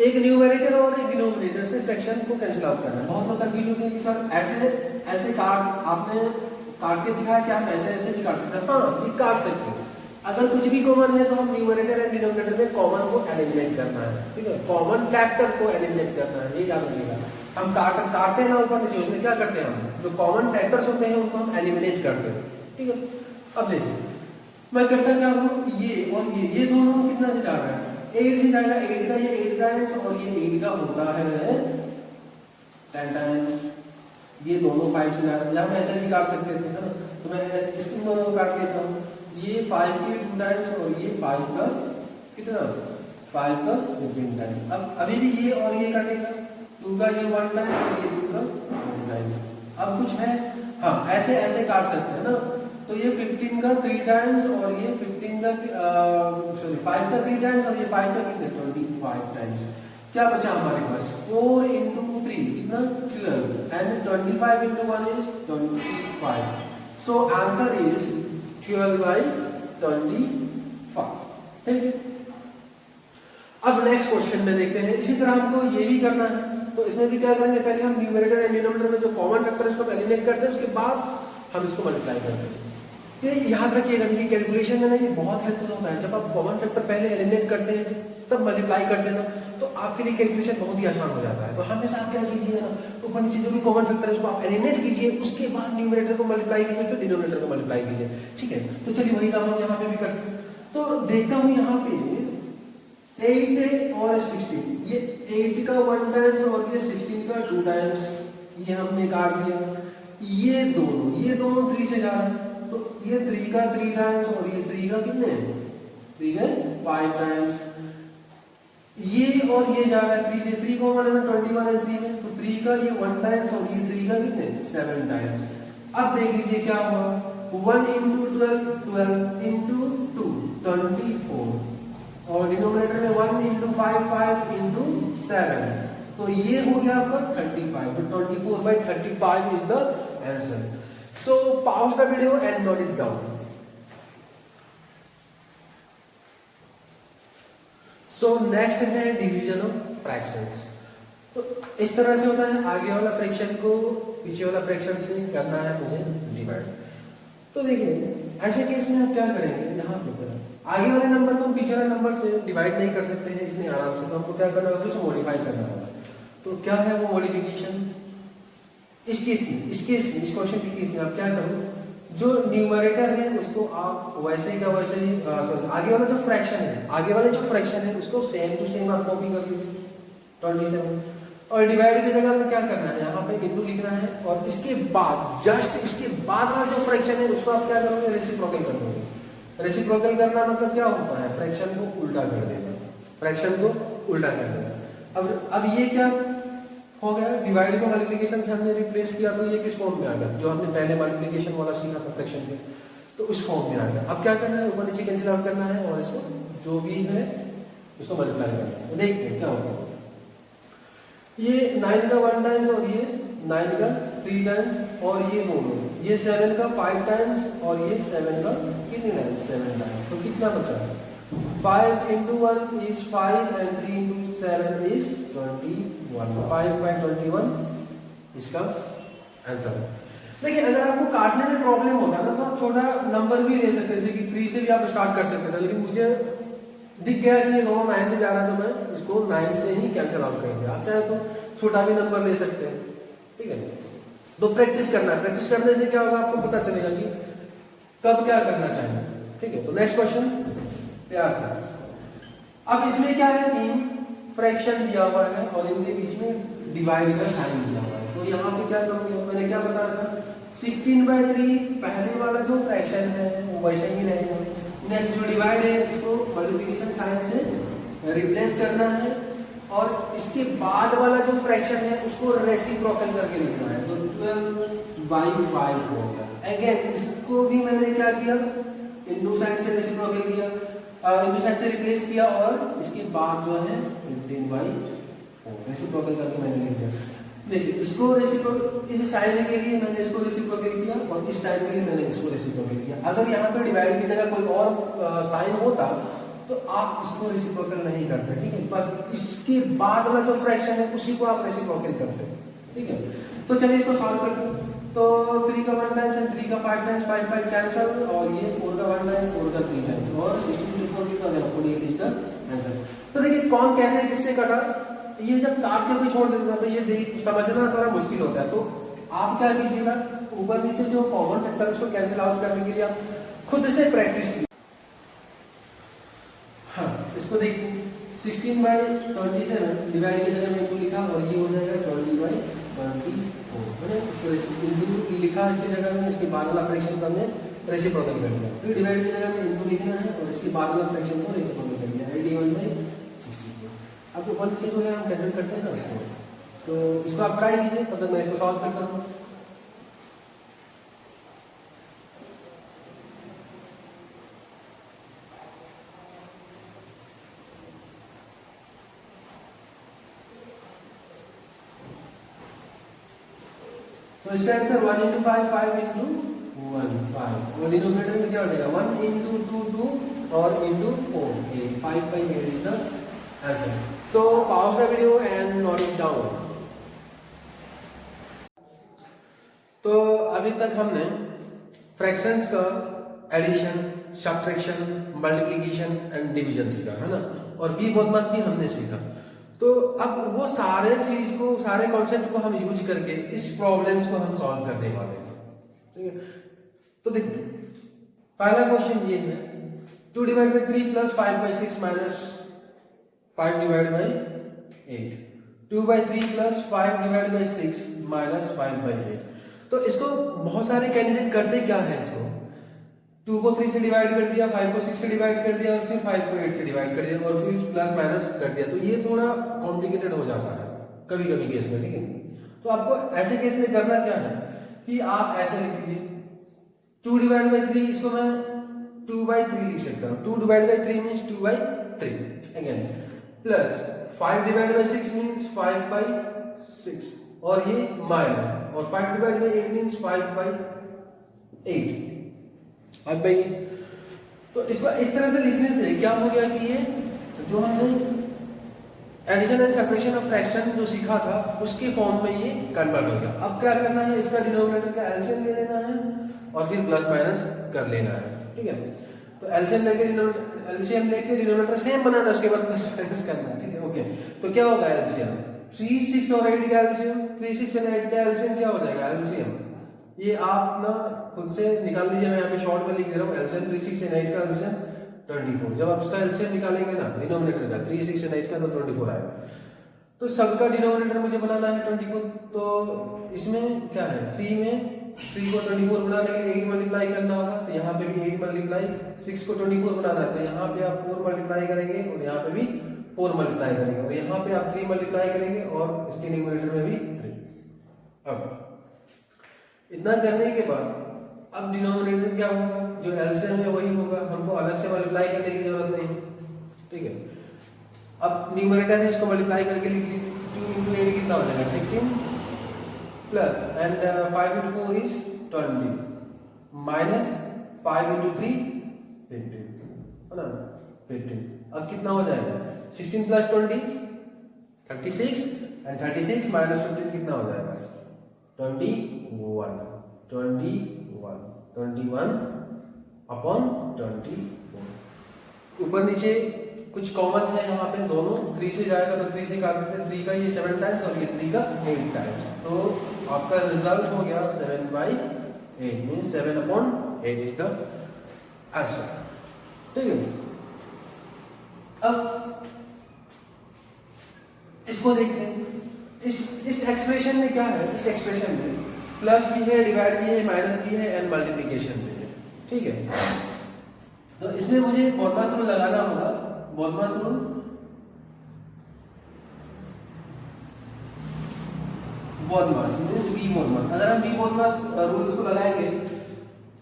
एक न्यूमरेटर और एक डिनोमिनेटर से फ्रैक्शन को कैंसिल आउट करना है. बहुत लोग कंफ्यूज होते हैं कि सर ऐसे ऐसे काट आपने काट के दिखाया कि आप ऐसे ऐसे निकाल सकते हैं. हाँ ये काट सकते हैं. अगर कुछ भी कॉमन है तो हम न्यूमरेटर एंड डिनोमिनेटर में कॉमन को एलिमिनेट करना है. ठीक है. कॉमन फैक्टर को एलिमिनेट करना है, ये याद रखिएगा. हम काटते हैं ना ऊपर नीचे, उसमें क्या करते हैं हम जो कॉमन फैक्टर्स होते हैं उनको हम एलिमिनेट करते हैं. ठीक है. अब देखिए मैं करता क्या हूँ, ये और ये दोनों कितना से जा रहा है 8 से जाएगा. 8 का ये 8 टाइम्स और ये 8 का होता है 10 टाइम्स. ये दोनों 5 से जा रहा है. या हम ऐसे भी काट सकते थे ना, तो मैं इसको दोनों को काट देता हूँ. ये 5 के 2 टाइम्स और ये 5 का कितना 5 का 15 टाइम्स. अब अभी भी ये और ये काटेगा, 2 का ये 1 टाइम्स और ये 2 का 1 टाइम्स. अब कुछ है, हाँ ऐसे ऐसे काट सकते हैं ना. तो ये 15 का 3 टाइम्स और ये 15 का 5 का 3 टाइम्स और ये 5 का कितने 25 टाइम्स. क्या बचा हमारे पास 4 into 3 कितना 12 and 25 into 1 is 25. So answer is 12 by 25. ठीक है. अब नेक्स्ट क्वेश्चन में देखते हैं. इसी तरह हमको ये भी करना है. तो इसमें भी क्या करेंगे, पहले हम न्यूमरेटर एंड डिनोमिनेटर में जो कॉमन फैक्टर है उसको एलिमिनेट करते हैं, उसके बाद हम इसको मल्टीप्लाई करते हैं. ये याद रखिएगा कि कैलकुलेशन में ना ये बहुत हेल्पफुल होता है. जब आप कॉमन फैक्टर पहले एलिमिनेट करते हैं तब मल्टीप्लाई करते हैं ना तो आपके लिए कैलकुलेशन बहुत ही आसान हो जाता है. तो हमेशा आप क्या कीजिए ना, तो ऊपर नीचे जो भी कॉमन फैक्टर है उसको आप एलिमिनेट कीजिए, उसके बाद न्यूमरेटर को मल्टीप्लाई कीजिए, फिर डिनोमिनेटर को मल्टीप्लाई कीजिए. ठीक है. तो चलिए वही काम हम यहाँ पे भी करते हैं. तो देखता हूँ यहाँ पे 8 और 16, ये 8 का 1 टाइम्स और ये 16 का 2 टाइम्स, ये हमने काट दिया. ये दोनों 3 से जा रहे हैं. तो ये 3 का 3 टाइम्स और ये 3 का कितने 3 का 5 टाइम्स. ये और ये जा रहा है 3 से, 3 को मैंने 21 है 3 में, तो 3 का ये 1 टाइम्स और ये 3 का कितने 7 टाइम्स. अब देख लीजिए क्या हुआ, 1 into 12 12 into 2 24 और डिनोमिनेटर में 1 into 5 5 into 7. तो ये हो गया आपका 35. तो 24 by 35 is the answer. So pause the video and note it down. So next है डिवीजन ऑफ फ्रैक्शंस. तो इस तरह से होता है, आगे वाला फ्रैक्शन को पीछे वाला फ्रैक्शन से करना है मुझे डिवाइड। तो देखिए ऐसे केस में आप क्या करेंगे, यहाँ पे आगे वाले नंबर को हम पीछे वाले नंबर से डिवाइड नहीं कर सकते हैं इतने आराम से, तो हमको क्या करना होगा, उसे मॉडिफाई करना होगा। तो क्या है वो मॉडिफिकेशन, इस केस में, इस क्वेश्चन के केस में आप क्या करो, जो न्यूमरेटर है उसको आप वैसे का वैसे ही आगे वाला जो फ्रैक्शन है उसको सेम टू सेम आप कॉपी कर लीजिए 27, और डिवाइड की जगह में क्या करना है, यहाँ पे इनटू लिखना है, और इसके बाद जस्ट इसके बाद वाला जो फ्रैक्शन है उसको आप क्या करोगे, रेसिप्रोकल कर दोगे। रेसिप्रोकल करना मतलब क्या होता है, फ्रैक्शन को उल्टा कर देना, फ्रैक्शन को उल्टा कर देना। अब ये क्या हो गया, डिवाइड को मल्टीप्लिकेशन से हमने रिप्लेस किया, तो ये किस फॉर्म में आ गया, जो हमने पहले मल्टीप्लिकेशन वाला सीखा था फ्रैक्शन के, तो उस फॉर्म में आ गया। अब क्या करना है, ऊपर नीचे कैंसिल आउट करना है और इसको जो भी है इसको मल्टीप्लाई करना है। देखते हैं क्या होगा, ये 9 का 1 टाइम्स और ये 9 का 3 टाइम्स और ये दोनों, ये 7 का 5 टाइम्स और ये 7 का कितने टाइम्स, 7 टाइम्स, तो कितना बचा, 5 into 1 is 5 and 3 into 7 is 21, 5 by 21 इसका आंसर है। देखिए अगर आपको काटने में प्रॉब्लम होता है ना, तो आप छोटा नंबर भी ले सकते हैं, जैसे कि 3 से भी आप स्टार्ट कर सकते थे, लेकिन मुझे दिख गया कि ये दोनों 9 से जा रहा है, तो मैं इसको 9 से ही कैंसिल आउट करेंगे। आप चाहे तो छोटा भी नंबर ले सकते हैं, ठीक है। तो प्रैक्टिस करना है, प्रैक्टिस करने से क्या होगा, आपको पता चलेगा कि कब क्या करना चाहिए, ठीक है। तो नेक्स्ट क्वेश्चन तैयार कर। अब इसमें क्या है, 3 फ्रैक्शन दिया हुआ है और इनके बीच में डिवाइड का साइन दिया हुआ है, तो यहाँ पे क्या करोगे, मैंने क्या बताया था, 16/3 पहले वाला जो फ्रैक्शन है वो वैसे ही रहेगा। नेक्स्ट जो डिवाइड है इसको मल्टीप्लिकेशन साइन से रिप्लेस करना है, और इसके बाद वाला जो फ्रैक्शन है उसको रेसिप्रोकल करके लिखना है, तो 12/5 होगा। अगेन इसको भी मैंने क्या किया, इनटू साइन से रेसिप्रोकल किया, इनटू साइन से रिप्लेस किया, और इसके बाद जो है 15/4 रेसिप्रोकल करके मैंने लिख दिया। देखिए इसको रेसिप्रोकल, इस साइन के लिए मैंने इसको रेसिप्रोकल किया और इस साइन के लिए मैंने इसको रेसिप्रोकल किया। अगर यहाँ पे डिवाइड की जगह कोई और साइन होता तो आप इसको रेसिप्रोकल नहीं करते, ठीक है, बस इसके बाद वाला जो फ्रैक्शन है उसी को आप रेसिप्रोकल करते हैं, ठीक है। तो चलिए इसको सॉल्व करते हैं। तो 3 का 1 टाइम्स, 3 का 5 टाइम्स, 5 कैंसल, और ये 4 का 1 टाइम्स, 4 का 3 टाइम्स, और 16 4 कितना है, 48 इज द आंसर। तो देखिए कौन कैसे किससे कटा, ये जब काट के कोई छोड़ देता तो ये समझना थोड़ा मुश्किल होता है। तो आप क्या कीजिएगा, ऊपर नीचे जो कॉमन फैक्टर है उसको कैंसिल आउट करने के लिए आप खुद से प्रैक्टिस कीजिए। हाँ इसको देखिए, 16/27 डिवाइड की जगह में इनको लिखा और ये हो जाएगा 20/24, इसको लिखा इसकी जगह में, इसके बाद वाला फ्रैक्शन को हमने रेसिप्रोकल कर दिया, फिर डिवाइड की जगह में इनको लिखना है और इसके बाद वाला फ्रैक्शन को रेसिप्रोकल कर दिया, 81/64। अब ऊपर नीचे जो है हम कैंसिल करते हैं ना उसको, तो इसको आप ट्राई कीजिए, तब तक मैं इसको सॉल्व करता हूँ। तो इसका आंसर 1 into 5, 5 into 1, 5, और डिनोमिनेटर में क्या हो जाएगा, 1 into 2, 2, और into 4, 8, 5/8 is the answer. So pause the video and note it down. तो अभी तक हमने फ्रैक्शंस का addition, subtraction, multiplication and division सीखा है ना, और बी बहुत बात भी हमने सीखा। तो अब वो सारे चीज को, सारे कॉन्सेप्ट को हम यूज करके इस प्रॉब्लम्स को हम सॉल्व करने वाले हैं, ठीक है। तो देखिए पहला क्वेश्चन ये है, 2 divide by 3 plus 5/6 minus 5 divide by 8, 2/3 plus 5 divide by 6 minus 5/8। तो इसको बहुत सारे कैंडिडेट करते क्या है, इसको 2 को 3 से डिवाइड कर दिया, 5 को 6 से डिवाइड कर दिया, और फिर 5 को 8 से डिवाइड कर दिया, और फिर प्लस माइनस कर दिया। तो ये थोड़ा कॉम्प्लिकेटेड हो जाता है कभी कभी केस में, ठीक है। तो आपको ऐसे केस में करना क्या है कि आप ऐसे लिख लीजिए, 2 डिवाइड बाई 3, इसको मैं 2/3 लिख सकता हूँ, 2 divide by 3 means 2/3 again, plus 5 divide by 6 means 5/6, और ये माइनस, और 5 डिवाइड बाई 8 मीन्स 5/8, 5/8। तो इसको इस तरह से लिखने से क्या हो गया कि ये जो हमने addition and subtraction of fraction जो सीखा था उसके फॉर्म में ये कन्वर्ट हो गया। अब क्या करना है, इसका डिनोमिनेटर का एलसीएम ले लेना है और फिर प्लस माइनस कर लेना है, ठीक है। तो एलसीएम लेके डिनोमिनेटर सेम बनाना है, उसके बाद प्लस माइनस करना है, ठीक है, ओके। तो क्या होगा एलसीएम, 3, 6 और 8 का एलसीएम, 3, 6 और 8 का एलसीएम क्या हो जाएगा, एलसीएम ये आप ना खुद से निकाल लीजिए, मैं यहाँ पे शॉर्ट में लिख दे रहा हूँ, एलसीएम 3, 6 और 8 का एलसीएम 24। जब आप इसका एलसीएम निकालेंगे ना डिनोमिनेटर का 3, 6 और 8 का, तो 24 आएगा। तो सबका डिनोमिनेटर मुझे बनाना है 24, तो इसमें क्या है, 3 में 3 को 24 बनाने के लिए 8 मल्टीप्लाई करना होगा, तो यहाँ पे भी 8 मल्टीप्लाई, 6 को 24 बनाना है तो यहाँ पे आप 4 मल्टीप्लाई करेंगे और यहाँ पे भी 4 मल्टीप्लाई करेंगे और यहाँ पे आप 3 मल्टीप्लाई करेंगे और इसके न्यूमरेटर में भी 3। अब इतना करने के बाद अब डिनोमिनेटर क्या होगा, जो एलसीएम है वही होगा, हमको अलग से मल्टीप्लाई करने की जरूरत नहीं, ठीक है। अब न्यूमरेटर है, इसको मल्टीप्लाई करके लिख लीजिए, 2 into 8 कितना हो जाएगा 16 plus and 5 into 4 is 20 minus 5 into 3 15, है ना 15। अब कितना हो जाएगा 16 प्लस 20 36 एंड 36 माइनस 15 कितना हो जाएगा 21 अपॉन 24। ऊपर नीचे कुछ कॉमन है यहाँ पे, दोनों 3 से जाएगा तो 3 से काट देते हैं, 3 का ये 7 टाइम्स और ये 3 का 8 टाइम्स, तो आपका रिजल्ट हो गया 7/8 मीन 7/8 इज द आंसर, ठीक है। अब इसको देखते हैं, इस एक्सप्रेशन में क्या है, इस एक्सप्रेशन में प्लस भी है, डिवाइड भी है, माइनस भी है एंड मल्टीप्लिकेशन भी है, ठीक है। तो इसमें मुझे बोलमास रूल लगाना होगा, बोलमास रूल बोलमास मींस वी बोलमास। अगर हम वी बोलमास रूल्स को लगाएंगे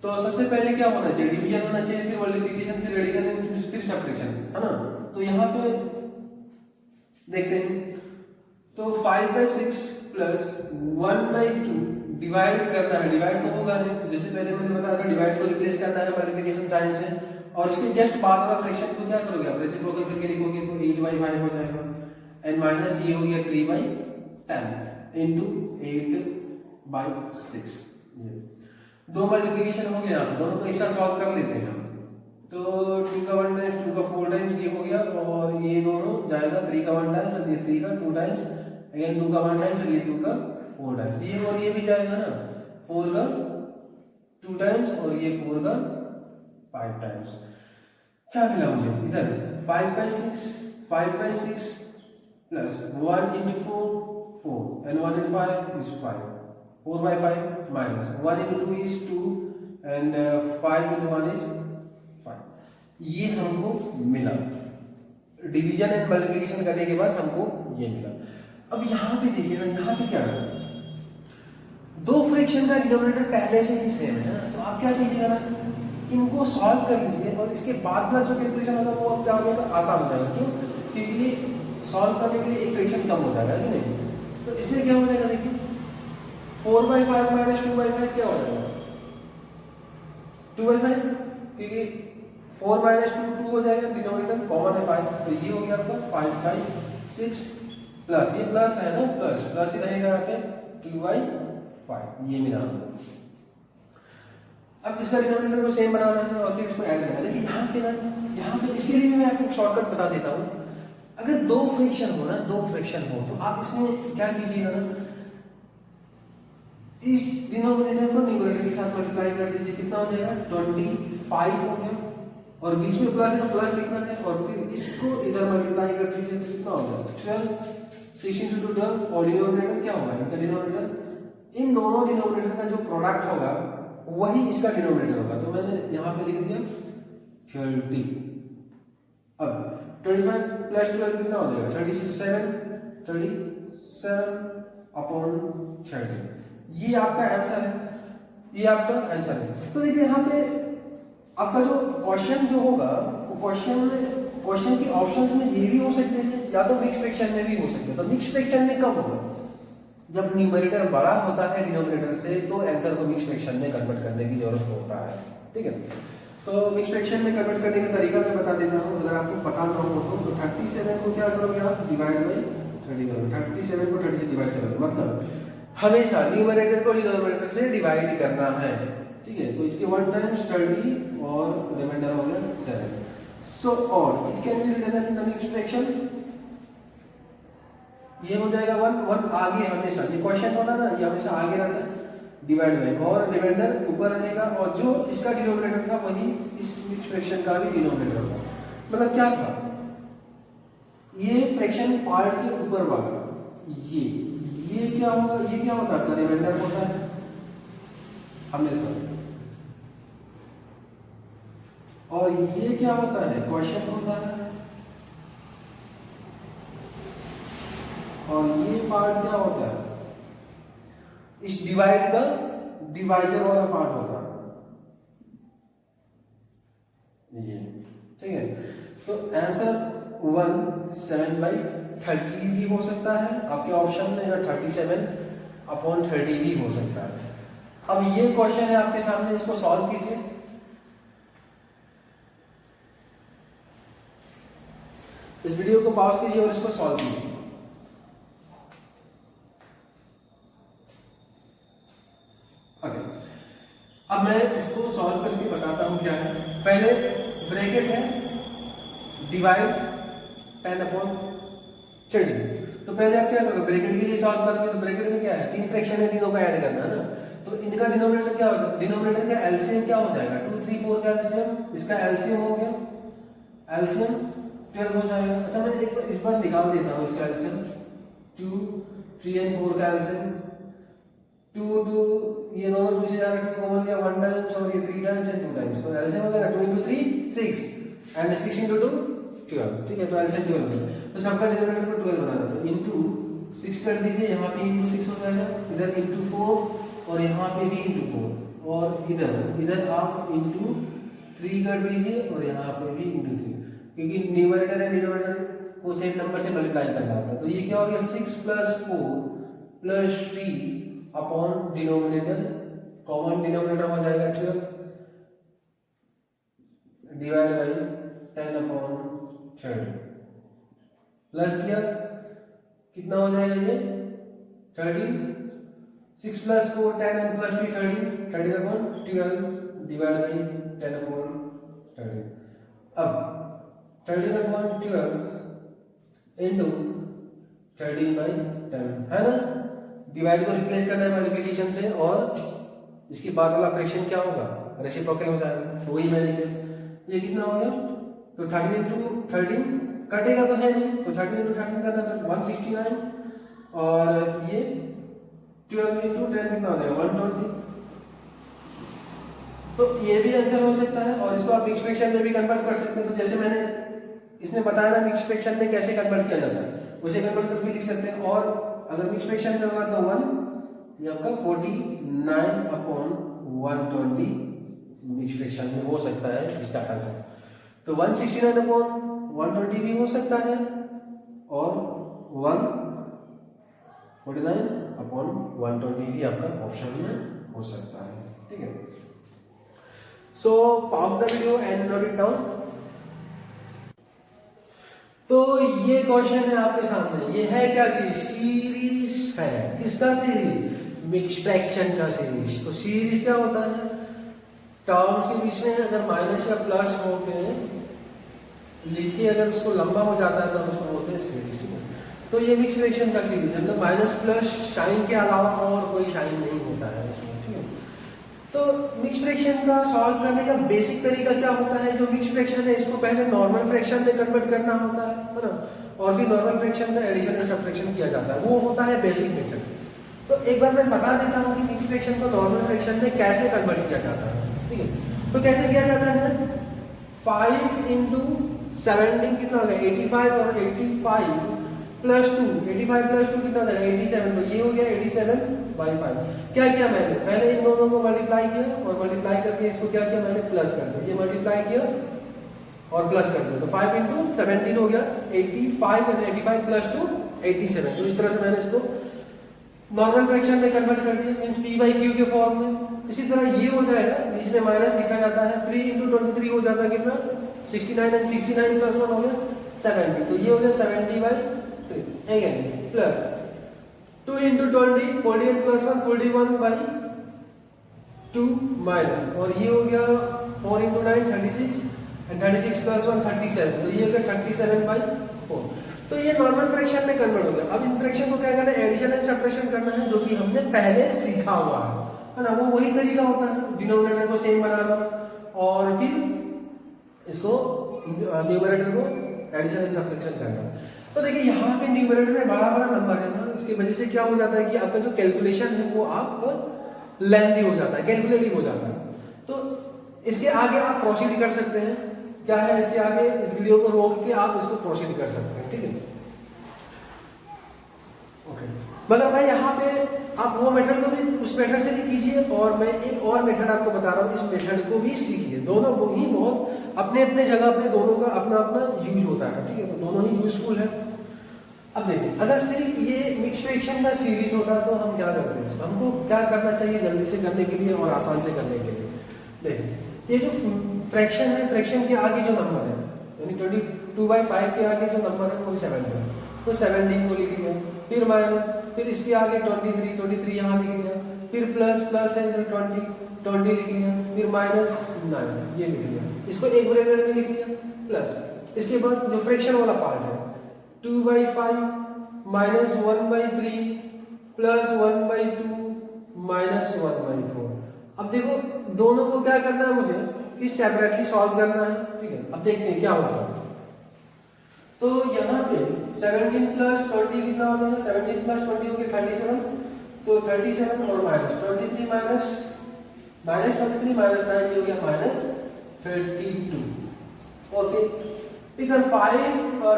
तो सबसे पहले क्या होना चाहिए, डिवीजन होना चाहिए, फिर मल्टीप्लिकेशन, फिर एडिशन, फिर सब्ट्रैक्शन, है ना। तो यहाँ पे देखते हैं, तो 5/6 प्लस 1/2 डिवाइड करना है, डिवाइड तो होगा नहीं, जैसे पहले मैंने बताया था डिवाइड को रिप्लेस करना है मल्टीप्लिकेशन साइन से, और इसके जस्ट बाद वाला फ्रैक्शन को क्या करोगे आप रेसिप्रोकल करके लिखोगे तो 8/5 हो जाएगा एंड माइनस ये हो गया 3/10 इनटू 8/6। ये दो मल्टीप्लिकेशन हो गया, दोनों को एक साथ सॉल्व कर लेते हैं हम, तो 2 का 1 टाइम्स 2 का 4 टाइम्स ये हो गया और ये दोनों जाएगा 3 का 1 टाइम्स और ये 3 का 2 टाइम्स, अगेन 2 का 1 टाइम्स और ये 2 का 4 टाइम्स, ये और ये भी जाएगा ना 4 का 2 टाइम्स और ये 4 का 5 टाइम्स। क्या मिला मुझे इधर 5/6 plus 1 into 4 4 and 1 into 5 is 5, 4/5 minus 1 into 2 is 2 and 5 into 1 is 5। ये हमको मिला, डिवीजन एंड मल्टीप्लिकेशन करने के बाद हमको ये मिला। अब यहाँ पे देखिए ना, यहाँ पे क्या है, दो फ्रैक्शन का डिनोमिनेटर पहले से ही सेम है ना, तो आप क्या कीजिएगा ना, इनको सॉल्व कर लीजिए और इसके बाद में जो कैलकुलेशन होगा वो क्या होगा, आसान हो जाएगा। क्यों, क्योंकि सॉल्व करने के लिए एक फ्रैक्शन कम हो जाएगा कि नहीं। तो इसमें क्या हो जाएगा देखिए 4/5 माइनस 2/5 क्या हो जाएगा 2/5, क्योंकि 4 माइनस 2 हो जाएगा, डिनोमिनेटर कॉमन है 5, तो ये हो गया आपका 5/6 प्लस ये प्लस है ना, प्लस ही रहेगा यहाँ पे 2/5, ये मिला। अब इसका डिनोमिनेटर को सेम बनाना है और फिर इसको ऐड करना है। देखिए यहाँ पे इसके लिए मैं आपको शॉर्टकट बता देता हूँ। अगर दो फ्रैक्शन हो तो आप इसमें क्या कीजिएगा ना, इस डिनोमिनेटर को न्यूमरेटर के साथ मल्टीप्लाई कर दीजिए, कितना हो जाएगा 25 हो गया और बीच में प्लस है तो प्लस लिखना है और फिर इसको इधर मल्टीप्लाई कर दीजिए तो कितना हो जाएगा 12, 16 into 12 और डिनोमिनेटर क्या होगा इनका डिनोमिनेटर, इन दोनों डिनोमिनेटर का जो प्रोडक्ट होगा वही इसका डिनोमिनेटर होगा। तो मैंने यहाँ पे लिख दिया 30। अब 25 प्लस 12 कितना हो जाएगा 37 अपॉन 30, ये आपका आंसर है, ये आपका आंसर है। तो देखिए यहाँ पे आपका जो क्वेश्चन जो होगा वो क्वेश्चन के ऑप्शंस में ये भी हो सकते हैं या तो मिक्स फ्रैक्शन में भी हो सकते हैं। तो मिक्स फ्रैक्शन में कब होगा, जब न्यूमरेटर बड़ा होता है डिनोमिनेटर से, तो आंसर को मिक्स फ्रैक्शन में कन्वर्ट करने की जरूरत होता है, ठीक है। तो मिक्स फ्रैक्शन में कन्वर्ट करने का तरीका मैं बता देता हूँ, अगर आपको पता ना हो तो 37 को क्या करोगे आप, डिवाइड बाई 30 करोगे। 37 को 30 से डिवाइड करोगे, मतलब हमेशा न्यूमरेटर को डिनोमिनेटर से डिवाइड करना है, ठीक है। तो इसके 1 टाइम्स 30 और रिमाइंडर हो गया 7। सो और it can be written as in the mix fraction, ये हो जाएगा 1 आगे हमेशा, ये क्वेश्चन होना ना, ये हमेशा आगे रहता है डिवाइड बाई, और रिमाइंडर ऊपर रहेगा, और जो इसका डिनोमिनेटर था वही इस मिक्स फ्रैक्शन का भी डिनोमिनेटर था। मतलब क्या था, ये फ्रैक्शन पार्ट के ऊपर वाला, ये क्या होगा, ये क्या होता है, रिमाइंडर होता है हमेशा, और ये क्या होता है, क्वेश्चन होता है, और ये पार्ट क्या होता है, इस डिवाइड का डिवाइजर वाला पार्ट होता है ये, ठीक है। तो आंसर 1/7/30 भी हो सकता है आपके ऑप्शन में, या 37/30 भी हो सकता है। अब ये क्वेश्चन है आपके सामने, इसको सॉल्व कीजिए। इस वीडियो को पॉज कीजिए और इसको सॉल्व कीजिए। ओके, अब मैं इसको सॉल्व करके बताता हूं क्या है। पहले ब्रैकेट है, डिवाइड 10/30। तो पहले आप क्या करोगे, ब्रैकेट के लिए सॉल्व करोगे, तो ब्रैकेट में क्या है, 3 फ्रैक्शन है, तीनों का ऐड करना है ना। तो इनका डिनोमिनेटर क्या होगा, डिनोमिनेटर का एलसीएम क्या हो जाएगा, 2, 3, 4 का एलसीएम, इसका एलसीएम हो गया, एलसीएम 12 हो जाएगा। अच्छा मैं एक इस बार निकाल देता हूँ इसका एलसीएम, 2, 3 और 4 का एलसीएम, 2 ये दोनों 2 से जा रहा है, 2 कॉमन लिया 1 टाइम्स, और ये 3 टाइम्स एंड 2 टाइम्स, तो एलसीएम हो जाएगा 2 × 3 6 एंड 6 × 2 12, ठीक है। तो एलसीएम 12 है, तो सबका डिनोमिनेटर को 12 बनाना, तो इनटू 6 कर दीजिए, यहाँ पे इनटू 6 हो जाएगा, इधर इनटू 4 और यहाँ पे भी इनटू 4, और इधर आप इनटू 3 कर दीजिए और यहाँ पे भी इनटू 3, क्योंकि न्यूमरेटर एंड डिनोमिनेटर को सेम नंबर से मल्टीप्लाई करना होता है। तो ये क्या हो गया, 6 + 4 + 3 अपॉन डिनोमिनेटर, कॉमन डिनोमिनेटर हो जाएगा 12 डिवाइड बाई 10/30 प्लस किया, कितना हो जाएगा ये 13, 6 + 4 10 and + 3 13/12 डिवाइड बाई 10/30। अब 13/12 इंटू 13/10 है ना, डिवाइड को रिप्लेस करना है मल्टीप्लिकेशन से, और इसके बाद वाला फ्रैक्शन क्या होगा, रेसिप्रोकल हो जाएगा, तो वही मैंने किया। ये कितना हो गया, तो 13 × 13 कटेगा तो है नहीं, तो 13 × 13 करना था 169, और ये 12 × 10 कितना हो जाएगा 120। तो ये भी आंसर हो सकता है, और इसको आप मिक्स फ्रैक्शन में भी कन्वर्ट कर सकते हैं। तो जैसे मैंने इसने बताया ना मिक्स फ्रैक्शन में कैसे कन्वर्ट किया जाता है, उसे कन्वर्ट करके लिख सकते हैं। और अगर मिक्स फ्रैक्शन में होगा तो 1 ये आपका 49/120 मिक्स फ्रैक्शन में हो सकता है इसका आंसर। तो 169/120 भी हो सकता है, और 149/120 भी आपका ऑप्शन में हो सकता है, ठीक है। So pause the video and note it down. तो ये क्वेश्चन है आपके सामने, ये है क्या चीज, सीरीज है, किसका सीरीज, मिक्स फ्रैक्शन का सीरीज। तो सीरीज क्या होता है, टर्म्स के बीच में अगर माइनस या प्लस हो के लिख के अगर उसको लंबा हो जाता है तो उसको बोलते हैं सीरीज। तो ये मिक्स फ्रैक्शन का सीरीज है, मतलब माइनस प्लस साइन के अलावा और कोई साइन नहीं होता है इसमें, ठीक है। तो मिक्स फ्रैक्शन का सॉल्व करने का बेसिक तरीका क्या होता है, जो मिक्स फ्रैक्शन है इसको पहले नॉर्मल फ्रैक्शन में कन्वर्ट करना होता है ना, और फिर नॉर्मल फ्रैक्शन का एडिशन एंड सब्ट्रैक्शन किया जाता है, वो होता है बेसिक मेथड। तो एक बार मैं बता देता हूँ कि मिक्स फ्रैक्शन को नॉर्मल फ्रैक्शन में कैसे कन्वर्ट किया जाता है, ठीक है। तो कैसे किया जाता है, 5 × 17 कितना हो गया 85, और 85 + 2 85 + 2 कितना हो जाएगा 87, तो ये हो गया 87/5। क्या किया मैंने, पहले इन दोनों को मल्टीप्लाई किया, और मल्टीप्लाई करके इसको क्या किया मैंने प्लस कर दिया, ये मल्टीप्लाई किया और प्लस कर दिया, तो 5 × 17 हो गया 85, और 85 + 2 87। तो इस तरह से मैंने इसको नॉर्मल फ्रैक्शन में कन्वर्ट कर दिया, मींस p बाई क्यू के फॉर्म में। इसी तरह ये हो जाएगा, बीच में माइनस लिखा जाता है, 3 इंटू 23 हो जाता है कितना 69, एंड 69 प्लस 1 हो गया 70, तो ये हो गया 70 by 3 again plus 2 into 20 48 plus 1 41 by 2 minus, और ये हो गया 4 इंटू 9 36 एंड 36 प्लस 1 37, तो ये हो गया 37 बाई 4। तो ये नॉर्मल फ्रैक्शन में कन्वर्ट हो गया। अब इन फ्रैक्शन को क्या करना है, एडिशन एंड सब्ट्रैक्शन करना है, जो कि हमने पहले सीखा हुआ है ना। वो वही तरीका होता है, डिनोमिनेटर को सेम बनाना और फिर इसको न्यूमरेटर को एडिशन एंड सब्ट्रैक्शन करना। तो देखिए यहाँ पे न्यूमरेटर में बड़ा बड़ा नंबर है ना, इसकी वजह से क्या हो जाता है कि आपका जो कैलकुलेशन है वो आपका लेंथी हो जाता है, कैलकुलेटिव हो जाता है। तो इसके आगे आप प्रोसीड कर सकते हैं, क्या है इसके आगे, इस वीडियो को रोक के आप इसको प्रोसीड कर सकते हैं, ठीक है। ओके, मगर भाई यहाँ पे आप वो मेथड को भी उस मेथड से भी कीजिए, और मैं एक और मेथड आपको बता रहा हूँ, इस मेथड को भी सीखिए। दोनों ही बहुत अपने अपने जगह अपने दोनों का अपना अपना यूज होता है, ठीक है, तो दोनों ही यूजफुल है। अब देखिए, अगर सिर्फ ये मिक्स फ्रैक्शन का सीरीज होता तो हम क्या करते हैं, हमको क्या करना चाहिए जल्दी से करने के लिए और आसान से करने के लिए। देखिए ये जो फ्रैक्शन है, फ्रैक्शन के आगे जो नंबर है, यानी 22/5 के आगे जो नंबर है वो 7 है, तो 17 को लिख लिया, फिर माइनस, फिर इसके आगे 23 यहाँ लिख लिया, फिर प्लस है तो 20 लिख लिया, फिर माइनस 9 ये लिख लिया, इसको एक ब्रैकेट में लिख लिया, प्लस इसके बाद जो फ्रैक्शन वाला पार्ट है 2/5 माइनस 1/3 प्लस 1/2 माइनस 1/4। अब देखो दोनों को क्या करना है मुझे, कि सेपरेटली सॉल्व करना है, ठीक है। अब देखते हैं क्या होगा। तो यहाँ पे 17 प्लस 20 कितना हो जाएगा, 17 प्लस 20 हो गया 37, तो 37 और माइनस 23 माइनस 23 माइनस 9 हो गया माइनस 32। ओके, इधर 5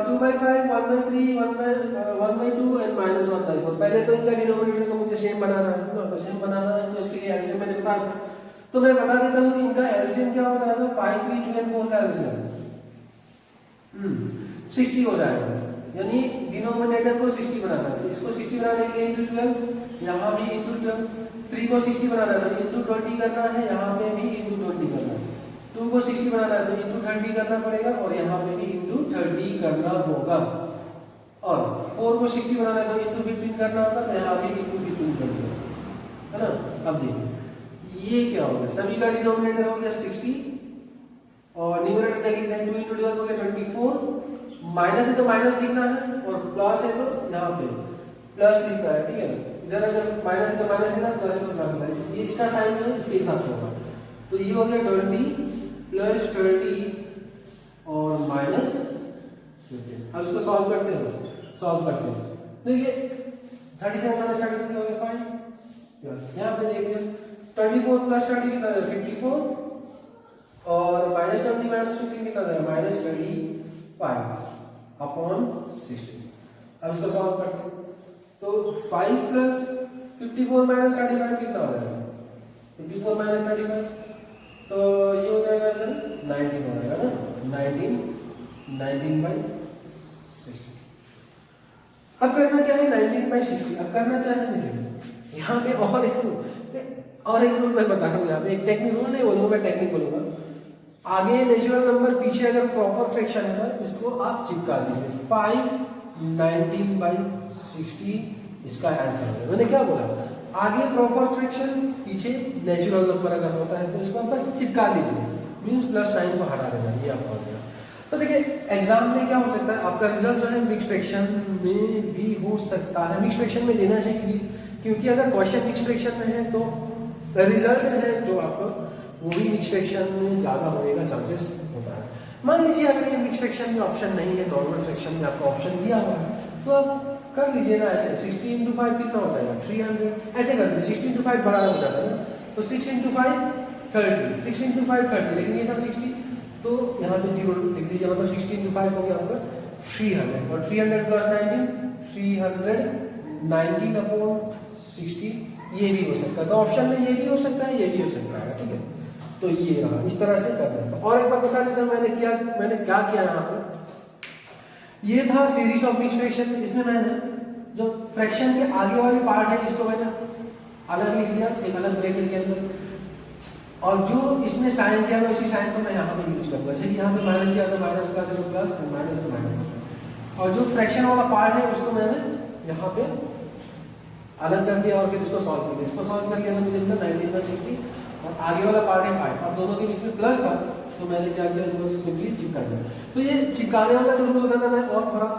2/5 1/3 1/2 एंड माइनस 1/4। पहले तो इनका डिनोमिनेटर को मुझे सेम बनाना है ना, तो सेम बनाना है, तो इसके लिए एलसीएम मैंने बताया, तो मैं बता देता हूँ कि इनका एलसीएम क्या हो जाएगा, 5 3 2 एंड 4 का एलसीएम 60 हो जाएगा, यानी डिनोमिनेटर को 60 बनाना है, तो इसको 60 बनाने के लिए इंटू 12, यहाँ भी इंटू 12, 3 को 60 बनाना है तो इंटू 20 करना है, यहाँ पे भी इंटू 20 करना है, 2 को 60 बनाना है तो इंटू 30 करना पड़ेगा, और यहाँ पे भी इंटू 30 करना होगा, और 4 को 60 बनाना है तो इंटू 15 करना होगा, तो यहाँ भी इंटू 15 करना है ना। अब देखिए ये क्या हो गया, सभी का डिनोमिनेटर हो गया 60 और न्यूमरेटर देखिए 2 इंटू 12 हो गया 24, माइनस है तो माइनस लिखना है और प्लस है तो यहाँ पे प्लस लिखना है, ठीक है। इधर अगर माइनस है तो माइनस लिखना, प्लस है तो प्लस लिखना है, ये इसका साइन जो है इसके हिसाब से होगा। तो ये हो गया 20 प्लस 30 और माइनस 15। अब इसको सॉल्व करते हैं, देखिए 37 माइनस 30 हो गया 5, प्लस यहाँ पे देखिए 24 प्लस 30 कितना है 54, और माइनस 20 माइनस 15 कितना है माइनस 25 अपॉन 60। अब इसको सॉल्व करते हैं, तो 5 प्लस 54 माइनस 35 कितना हो जाएगा, 54 माइनस 35, तो ये हो जाएगा 19 हो जाएगा ना, 19/60। अब करना क्या है 19/60, अब करना क्या है मुझे यहाँ पे और एक रूल मैं बता रहा हूँ, यहाँ पे एक टेक्निक रूल नहीं बोलूंगा, मैं टेक्निक बोलूंगा। आगे नेचुरल नंबर पीछे अगर प्रॉपर फ्रैक्शन है ना, इसको आप चिपका दीजिए, 5 19/60 इसका आंसर है। मैंने क्या बोला, आगे प्रॉपर फ्रैक्शन पीछे नेचुरल नंबर अगर होता है तो इसको आप बस चिपका दीजिए, मींस प्लस साइन को हटा देना, ये आपका हो गया। तो देखिए एग्जाम में क्या हो सकता है, आपका रिजल्ट जो है मिक्स फ्रैक्शन में भी हो सकता है, मिक्स फ्रैक्शन में देना चाहिए, क्योंकि अगर क्वेश्चन मिक्स फ्रैक्शन में है तो रिजल्ट है जो आपका वो भी मिक्स फ्रैक्शन में ज्यादा होने का चांसेस होता है। मान लीजिए अगर ये मिक्स फ्रैक्शन में ऑप्शन नहीं है, नॉर्मल फ्रैक्शन में आपका ऑप्शन दिया हुआ है, तो आप कर लीजिए ना ऐसे, 60 × 5 कितना हो जाएगा 300, ऐसे कर लीजिए, 60 × 5 बड़ा हो जाता है ना, तो 6 × 5 30, 6 × 5 30, लेकिन ये था 60, तो यहाँ पे 0 लिख दीजिए, मतलब 60 × 5 हो गया आपका 300, और 300 प्लस 19 319 अपॉन 60, ये भी हो सकता है, तो ऑप्शन में ये भी हो सकता है, ये भी हो सकता है, ठीक है। तो ये रहा, इस तरह से करना है। और एक बार बता देता हूं मैंने क्या किया यहाँ पे, ये था सीरीज ऑफ मिक्स फ्रैक्शन, इसमें मैंने जो फ्रैक्शन के आगे वाली पार्ट है इसको मैंने अलग लिख दिया एक अलग ब्रैकेट के अंदर, और जो इसमें साइन किया उसी साइन को मैं यहाँ पे यूज करूँगा। जैसे कि यहाँ पे माइनस किया तो माइनस का तो प्लस, माइनस तो माइनस, और जो फ्रैक्शन वाला पार्ट है उसको मैंने यहाँ पे अलग कर दिया और फिर इसको सॉल्व कर दिया। इसको सॉल्व कर दिया तो मुझे मिला 19/60, और आगे वाला पार्ट है 5, अब दोनों के बीच में प्लस था तो मैंने क्या किया, इनको सिंपली चिपका दिया। तो ये चिपकाने वाला जो रूल होता था मैं और थोड़ा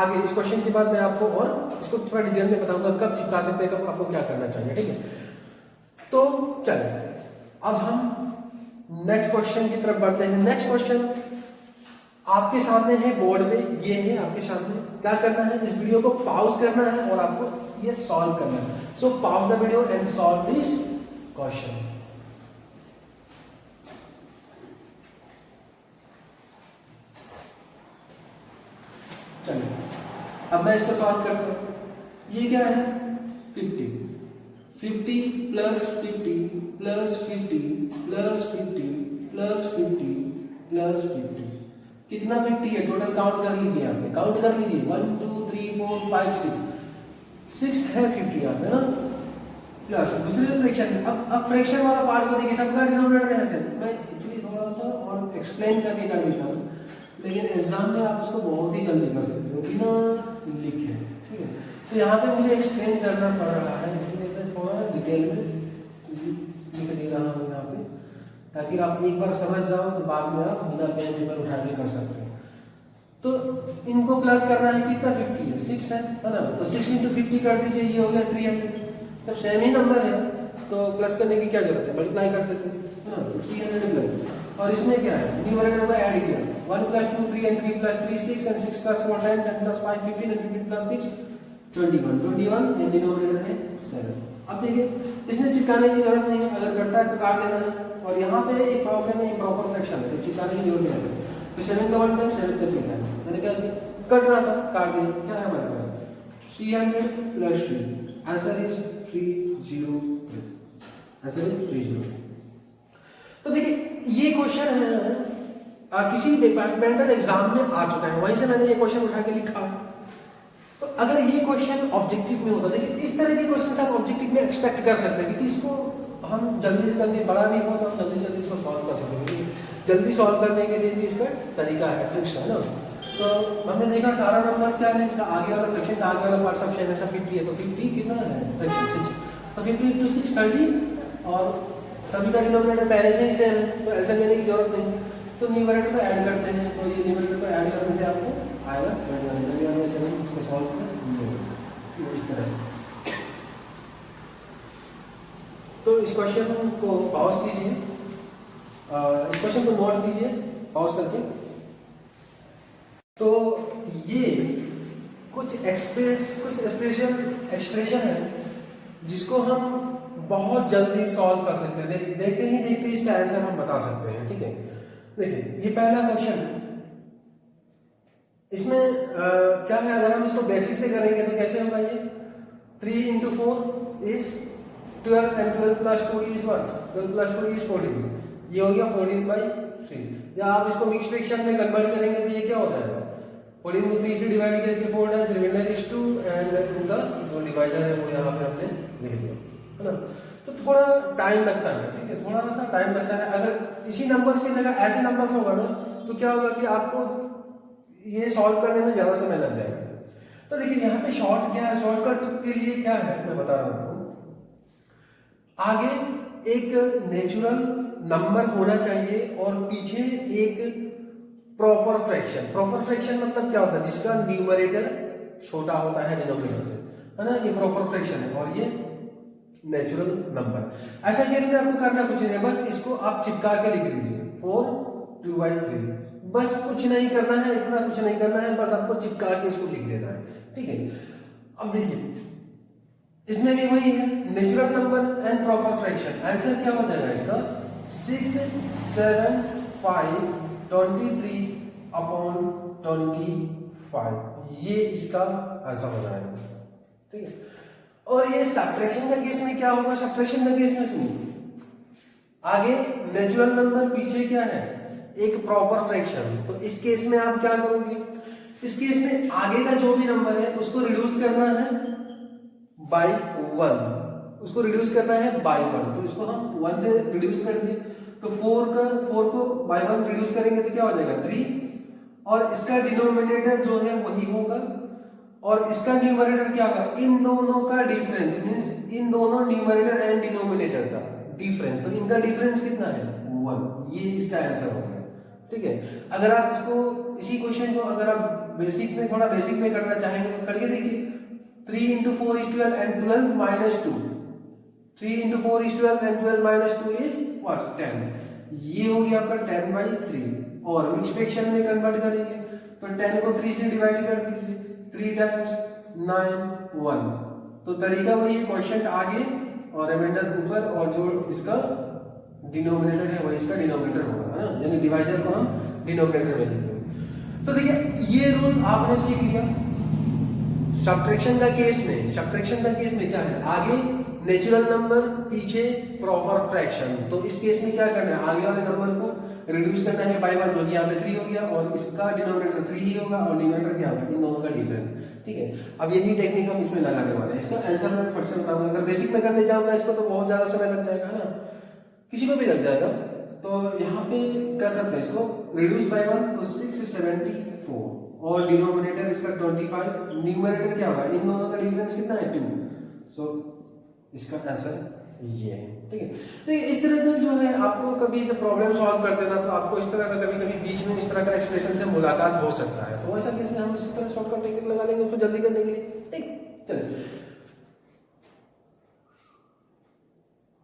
आगे इस क्वेश्चन के बाद मैं आपको और इसको थोड़ा डिटेल में बताऊंगा कब चिपका सकते हैं, कब आपको क्या करना चाहिए, ठीक है। तो चलिए अब हम नेक्स्ट क्वेश्चन की तरफ बढ़ते हैं। नेक्स्ट क्वेश्चन आपके सामने है बोर्ड पे, ये है आपके सामने। क्या करना है, इस वीडियो को पॉज करना है और आपको ये सॉल्व करना है। So pause the video and solve this question. चलिए अब मैं इसको सॉल्व करता हूं। ये क्या है 50 plus 50 plus 50 plus 50 plus 50 plus 50, कितना 50 है टोटल? काउंट कर लीजिए, यहाँ पे काउंट कर लीजिए 1 2 3 4 5 6 है 50 यहाँ पे ना, प्लस दूसरे फ्रैक्शन में। अब फ्रैक्शन वाला पार्ट को देखिए, सबका डिनोमिनेटर कैसे, मैं एक्चुअली थोड़ा सा और एक्सप्लेन करके कर देता हूँ, लेकिन एग्जाम में आप इसको बहुत ही जल्दी कर सकते हो बिना लिखे, ठीक है। तो यहाँ पे मुझे एक्सप्लेन करना पड़ रहा है, इसलिए मैं थोड़ा डिटेल में लिख दे रहा हूँ यहाँ पे, ताकि आप एक बार समझ जाओ तो बाद में आप बिना पेन पेपर उठा के कर सकते हो। तो इनको प्लस करना है, कितना 50 है, 6 है ना, तो 6 × 50 कर दीजिए, ये हो गया 300। जब सेम ही नंबर है तो प्लस करने की क्या जरूरत है, मल्टीप्लाई कर देते हैं ना, 300 प्लस। और इसमें क्या है, न्यूमरेटर को ऐड किया, 1 + 2 3 and 3 + 3 6 and 6 + 4 10 10 + 5 15 and 15 + 6 21 and denominator है 7। अब देखिए इसमें चिपकाने की जरूरत नहीं है, अगर घटता है तो काट लेना है, और यहाँ पे एक प्रॉब्लम है, इम्प्रॉपर फ्रैक्शन है तो चिपकाने की जरूरत नहीं है। तो 7 का 1 टाइम 7 का 3 टाइम मैंने क्या किया, कट रहा था काट दिया। क्या है हमारे पास 300 + 3, आंसर इज 303, आंसर इज 303। तो देखिए ये क्वेश्चन है किसी डिपार्टमेंटल एग्जाम में आ चुका है, वहीं से मैंने ये क्वेश्चन उठा के लिखा। तो अगर ये क्वेश्चन ऑब्जेक्टिव में होता, देखिए इस तरह के क्वेश्चन आप ऑब्जेक्टिव में एक्सपेक्ट कर सकते हैं, क्योंकि इसको हम जल्दी से जल्दी बड़ा भी होता है, जल्दी से जल्दी इसको सॉल्व कर सकते हैं। जल्दी सॉल्व करने के लिए भी इसका तरीका है, ट्रिक्स है ना। तो हमने देखा सारा नंबर्स क्या है, इसका आगे वाला फ्रैक्शन का आगे वाला पार्ट सब सेम है, सब 50 है, तो 50 कितना है फ्रैक्शन 6, तो 50 × 6 30, और सभी का डिनोमिनेटर पहले से ही सेम है तो ऐसा लेने की जरूरत नहीं। तो न्यूमरेटर को ऐड करते हैं, तो ये न्यूमरेटर को ऐड करने से आपको आएगा 7 इसको सॉल्व कर इस तरह से। तो इस क्वेश्चन को पॉज कीजिए, इस क्वेश्चन को नोट कीजिए पॉज करके। तो ये कुछ एक्सप्रेशन है जिसको हम बहुत जल्दी सॉल्व कर सकते हैं, देखते ही देखते इसका आंसर हम बता सकते हैं, ठीक है। देखिए ये पहला क्वेश्चन, इसमें क्या है, अगर हम इसको बेसिक से करेंगे तो कैसे होगा ये 3 × 4 is 12 and 12 + 2 is what, 12 + 2 is 14, ये हो गया 14/3। या आप इसको मिक्स फ्रैक्शन में कन्वर्ट करेंगे तो ये क्या होता है, 14 को 3 से डिवाइड किया, इसके 4 टाइम्स रिमाइंडर इज 2 एंड इनका जो डिवाइडर है वो यहाँ पे हमने लिख दिया है ना। तो थोड़ा टाइम लगता है, ठीक है, थोड़ा सा टाइम लगता है। अगर इसी नंबर्स की जगह ऐसे नंबर्स होगा ना तो क्या होगा कि आपको ये सॉल्व करने में ज्यादा समय लग जाएगा। तो देखिए यहाँ पे शॉर्ट क्या है, शॉर्टकट के लिए क्या है मैं बता रहा हूँ, आगे एक नेचुरल नंबर होना चाहिए और पीछे एक प्रॉपर फ्रैक्शन। प्रॉपर फ्रैक्शन मतलब क्या होता है, जिसका न्यूमरेटर छोटा होता है डिनोमिनेटर से, है ना, ये प्रॉपर फ्रैक्शन है और ये नेचुरल नंबर। ऐसा केस में आपको करना कुछ नहीं है, बस इसको आप चिपका के लिख लीजिए 4 2/3, बस कुछ नहीं करना है, इतना कुछ नहीं करना है, बस आपको चिपका के इसको लिख देना है, ठीक है। अब देखिए इसमें भी वही है, natural number and proper fraction. Answer क्या हो जाएगा इसका 6 7 5 23/25, ये इसका आंसर हो जाएगा, ठीक है। और ये सब्ट्रैक्शन का केस में क्या होगा, सब्ट्रैक्शन का केस में सुनिए, आगे नेचुरल नंबर पीछे क्या है एक प्रॉपर फ्रैक्शन। तो इस केस में आप क्या करोगे, इस केस में आगे का जो भी नंबर है उसको रिड्यूस करना है बाय 1, उसको रिड्यूस करना है बाय 1, तो इसको हम 1 से रिड्यूस कर दिए, तो 4 को बाय 1 रिड्यूस करेंगे तो क्या हो जाएगा 3, और इसका डिनोमिनेटर जो है वही होगा, और इसका न्यूमरेटर क्या होगा, इन दोनों का डिफरेंस, मींस इन दोनों न्यूमरेटर एंड डिनोमिनेटर का डिफरेंस, तो इनका डिफरेंस कितना है 1, ये इसका आंसर हो गया। ठीक है, अगर आप इसको इसी क्वेश्चन को अगर आप बेसिक में थोड़ा बेसिक में करना चाहेंगे तो करके देखिए, 3 into 4 is 12 and 12 minus 2, 3 into 4 is 12 and 12 minus 2 is what 10, ये हो गया आपका 10 by 3, और मिक्स फ्रैक्शन में कन्वर्ट करेंगे तो 10 को 3 से डिवाइड कर दीजिए, 3 times 9 1, तो तरीका वही है, क्वेश्चन आगे और रिमाइंडर ऊपर, और जो इसका डिनोमिनेटर है वही इसका डिनोमिनेटर होगा, है ना, यानी डिवाइजर को हम डिनोमिनेटर में लिखते हैं। तो देखिए ये रूल आपने सीख लिया। सब्ट्रैक्शन का केस में क्या है, आगे नेचुरल नंबर, पीछे प्रॉपर फ्रैक्शन, तो इस केस में क्या करना है, आगे वाले नंबर को रिड्यूस करना है बाय 1, जो कि यहाँ पे 3 हो गया, और इसका डिनोमिनेटर 3 ही होगा और न्यूमरेटर क्या होगा, इन दोनों का डिफरेंस। ठीक है, अब यही टेक्निक हम इसमें लगाने वाले हैं। इसका आंसर मैं फट से बताऊंगा, अगर बेसिक में करने जाऊंगा इसको तो बहुत ज्यादा समय लग जाएगा, है ना, किसी को भी लग जाएगा। तो यहाँ पे क्या करते हैं, इसको रिड्यूस बाय 1 तो 6 74, और डिनोमिनेटर इसका 25, न्यूमरेटर क्या होगा, इन दोनों का डिफरेंस कितना है 2, सो इसका आंसर ये है। ठीक है, तो इस तरह का जो है आपको कभी जब प्रॉब्लम सॉल्व करते ना तो आपको इस तरह का कभी बीच में इस तरह का एक्सप्रेशन से मुलाकात हो सकता है, तो ऐसा केस में हम इस तरह शॉर्टकट टेक्निक लगा देंगे उसको जल्दी करने के लिए। ठीक, चलिए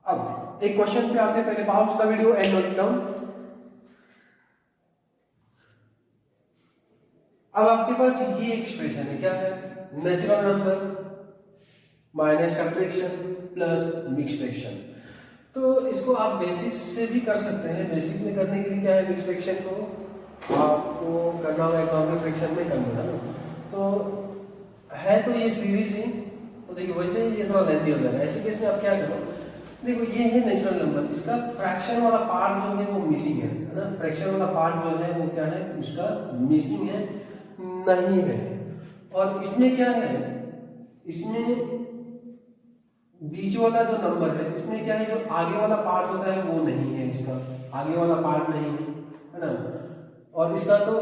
अब एक क्वेश्चन पे आते हैं, पहले पॉज का video and note it down. अब आपके पास ये एक्सप्रेशन है, क्या है, natural number minus subtraction plus mix fraction. तो इसको आप बेसिक से भी कर सकते हैं। बेसिक में करने के लिए क्या है, मिक्स फ्रैक्शन को आपको करना होगा नॉर्मल फ्रैक्शन में कन्वर्ट, है ना, तो है तो ये सीरीज ही, तो देखिए वैसे ये थोड़ा लेंथी हो जाएगा। ऐसे केस में आप क्या करो, देखो ये है नेचुरल नंबर, इसका फ्रैक्शन वाला पार्ट जो है वो मिसिंग है ना, फ्रैक्शन वाला पार्ट जो है वो क्या है, इसका मिसिंग है, नहीं है। और इसमें क्या है, इसमें बीच वाला जो नंबर है इसमें क्या है, जो आगे वाला पार्ट होता है वो नहीं है, इसका आगे वाला पार्ट नहीं है ना, और इसका तो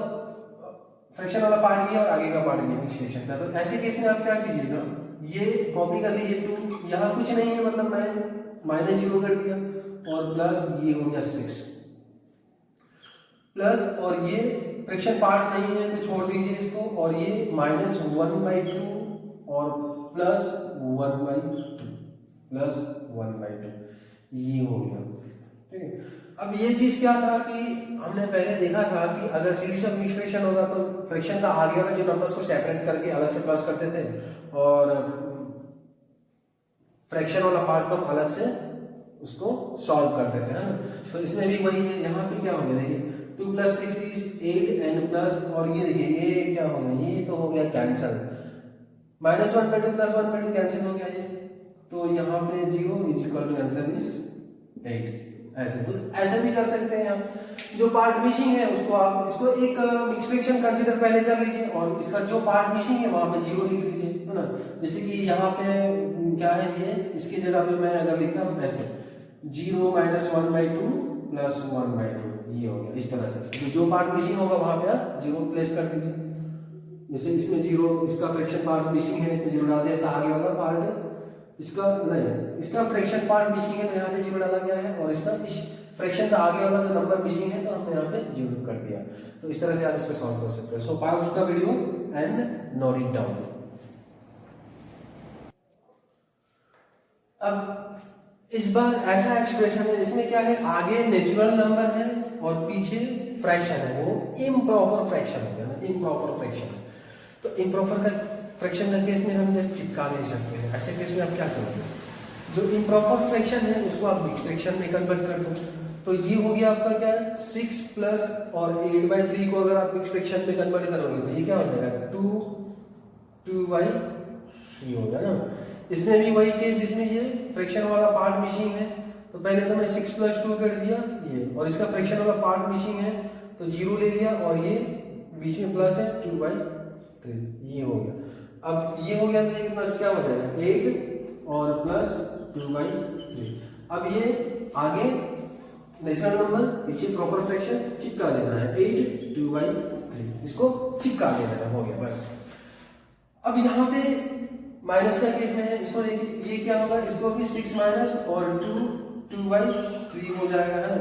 फ्रैक्शन वाला पार्ट ये और आगे का पार्ट ये मिक्स फ्रैक्शन का। तो ऐसे केस में आप क्या कीजिएगा, ये कॉपी कर लीजिए 2, यहाँ कुछ नहीं है, मतलब मैं -0 कर दिया, और प्लस ये हो गया 6 प्लस, और ये फ्रैक्शन पार्ट नहीं है तो छोड़ दीजिए इसको, और ये -1/2 और प्लस 1/2 प्लस 1/2, ये हो गया। ठीक है, अब ये चीज क्या था कि हमने पहले देखा था कि अगर सीरीज ऑफ मिक्स फ्रैक्शन होगा तो फ्रैक्शन का आगे वाला जो नंबर्स को सेपरेट करके अलग से प्लस करते थे, और फ्रैक्शन वाला पार्ट को हम अलग से उसको सॉल्व कर देते हैं, तो इसमें भी वही है। यहाँ पे क्या हो गया, देखिए 2 + 6 is 8 and प्लस, और ये देखिए ये क्या हो गया, ये तो हो गया कैंसिल, -1/2 प्लस 1/2 कैंसिल हो गया ये, तो यहाँ पे 0 = आंसर इज 8। ऐसे तो ऐसे भी कर सकते हैं आप, जो पार्ट मिसिंग है उसको आप इसको एक मिक्स फ्रैक्शन कंसीडर पहले कर लीजिए, और इसका जो पार्ट मिसिंग है वहां पे 0 लिख दीजिए, है ना। जैसे कि यहाँ पे क्या है, ये इसकी जगह पे मैं अगर लिखता हूँ ऐसे 0 - 1/2 प्लस 1/2, ये हो गया इस तरह से। तो जो पार्ट मिसिंग होगा वहां पे आप 0 प्लेस कर दीजिए। जैसे इसमें 0, इसका फ्रैक्शन पार्ट मिसिंग है, इसमें 0 डाल दिया, इसका आगे वाला पार्ट इसका नहीं, इसका फ्रैक्शन पार्ट मिसिंग है तो यहाँ पे 0 डाला गया है, और इसका इस फ्रैक्शन का आगे वाला जो नंबर मिसिंग है तो हमने यहाँ पे 0 कर दिया। तो इस तरह से आप इसको सॉल्व कर सकते हो। सो pause the video and note it down. अब इस बार ऐसा एक्सप्रेशन है, इसमें क्या है, आगे नेचुरल नंबर है और पीछे फ्रैक्शन है, वो इम्प्रॉपर फ्रैक्शन हो गया ना, इम्प्रॉपर फ्रैक्शन। तो इम्प्रॉपर का फ्रैक्शन का केस में हम जस्ट चिपका नहीं सकते हैं। ऐसे केस में आप क्या करोगे, जो इम्प्रॉपर फ्रैक्शन है उसको आप मिक्स फ्रैक्शन में कन्वर्ट कर दो। तो ये हो गया आपका क्या है, 6 प्लस और 8/3 को अगर आप मिक्स फ्रैक्शन में कन्वर्ट करोगे तो ये क्या हो जाएगा, 2/3 हो गया ना। इसमें भी वही केस, इसमें ये फ्रैक्शन वाला पार्ट मिसिंग है, तो पहले तो मैं 6 + 2 कर दिया ये, और इसका फ्रैक्शन वाला पार्ट मिसिंग है तो 0 ले लिया, और ये बीच में प्लस है 2/3। 3, ये हो गया। अब ये हो गया तो ये कितना क्या हो जाएगा 8 और प्लस 2/3। अब ये आगे नेचुरल नंबर पीछे प्रॉपर फ्रैक्शन चिपका देना है 8 2/3, इसको चिपका देना है, हो गया बस। अब यहाँ पे माइनस का केस में है, इसको देखिए ये क्या होगा, इसको भी 6 माइनस और 2/3 हो जाएगा है ना।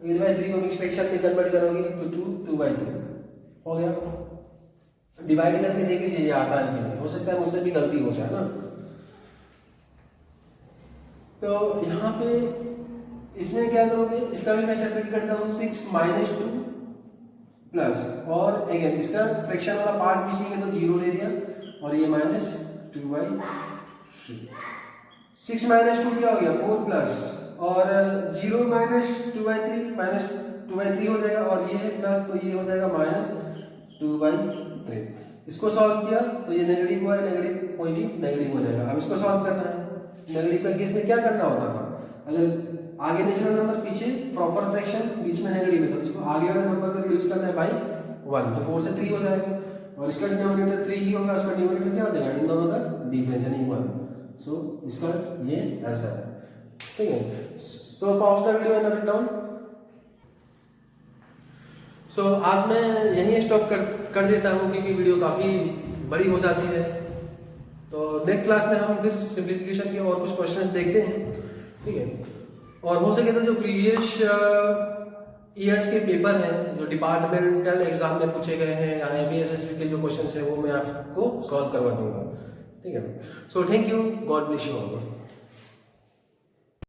8/3 को मिक्स फ्रैक्शन में कन्वर्ट करोगे तो 2/3 हो गया। डिवाइड करके देख लीजिए ये आता है कि नहीं, हो सकता है मुझसे भी गलती हो जाए ना। तो यहाँ पे इसमें क्या करोगे, इसका भी मैं सेपरेट करता हूँ 6 माइनस 2 प्लस, और अगेन इसका फ्रैक्शन वाला पार्ट बीच में तो 0 ले लिया और ये माइनस 2/3। 6 माइनस 2 क्या हो गया 4 प्लस, और 0 माइनस 2/3 माइनस 2/3 हो जाएगा, और ये है प्लस तो ये हो जाएगा माइनस 2/3। इसको सॉल्व किया तो ये नेगेटिव हुआ है, नेगेटिव पॉजिटिव नेगेटिव हो जाएगा। अब इसको सॉल्व करना है। नेगेटिव का केस में क्या करना होता था, अगर आगे नेचुरल नंबर पीछे प्रॉपर फ्रैक्शन बीच में नेगेटिव है तो इसको आगे वाले नंबर को रिड्यूस करना है बाई 1, तो 4 से 3 हो जाएगा, और इसका डिनोमिनेटर 3 ही होगा, उसका डिनोमिनेटर क्या हो जाएगा, इन दोनों का डिफरेंस यानी 1। सो इसका ये आंसर है, ठीक है। So pause the video and write down. सो आज मैं यहीं स्टॉप कर देता हूँ क्योंकि वीडियो काफ़ी बड़ी हो जाती है। तो नेक्स्ट क्लास में हम फिर सिंप्लीफिकेशन के और कुछ क्वेश्चन देखते हैं, ठीक है। और हो सके तो जो प्रीवियस ईयर्स के पेपर हैं जो डिपार्टमेंटल एग्जाम में पूछे गए हैं या APSSB के जो क्वेश्चन हैं वो मैं आपको सॉल्व करवा दूंगा, ठीक है। So thank you, God bless you all.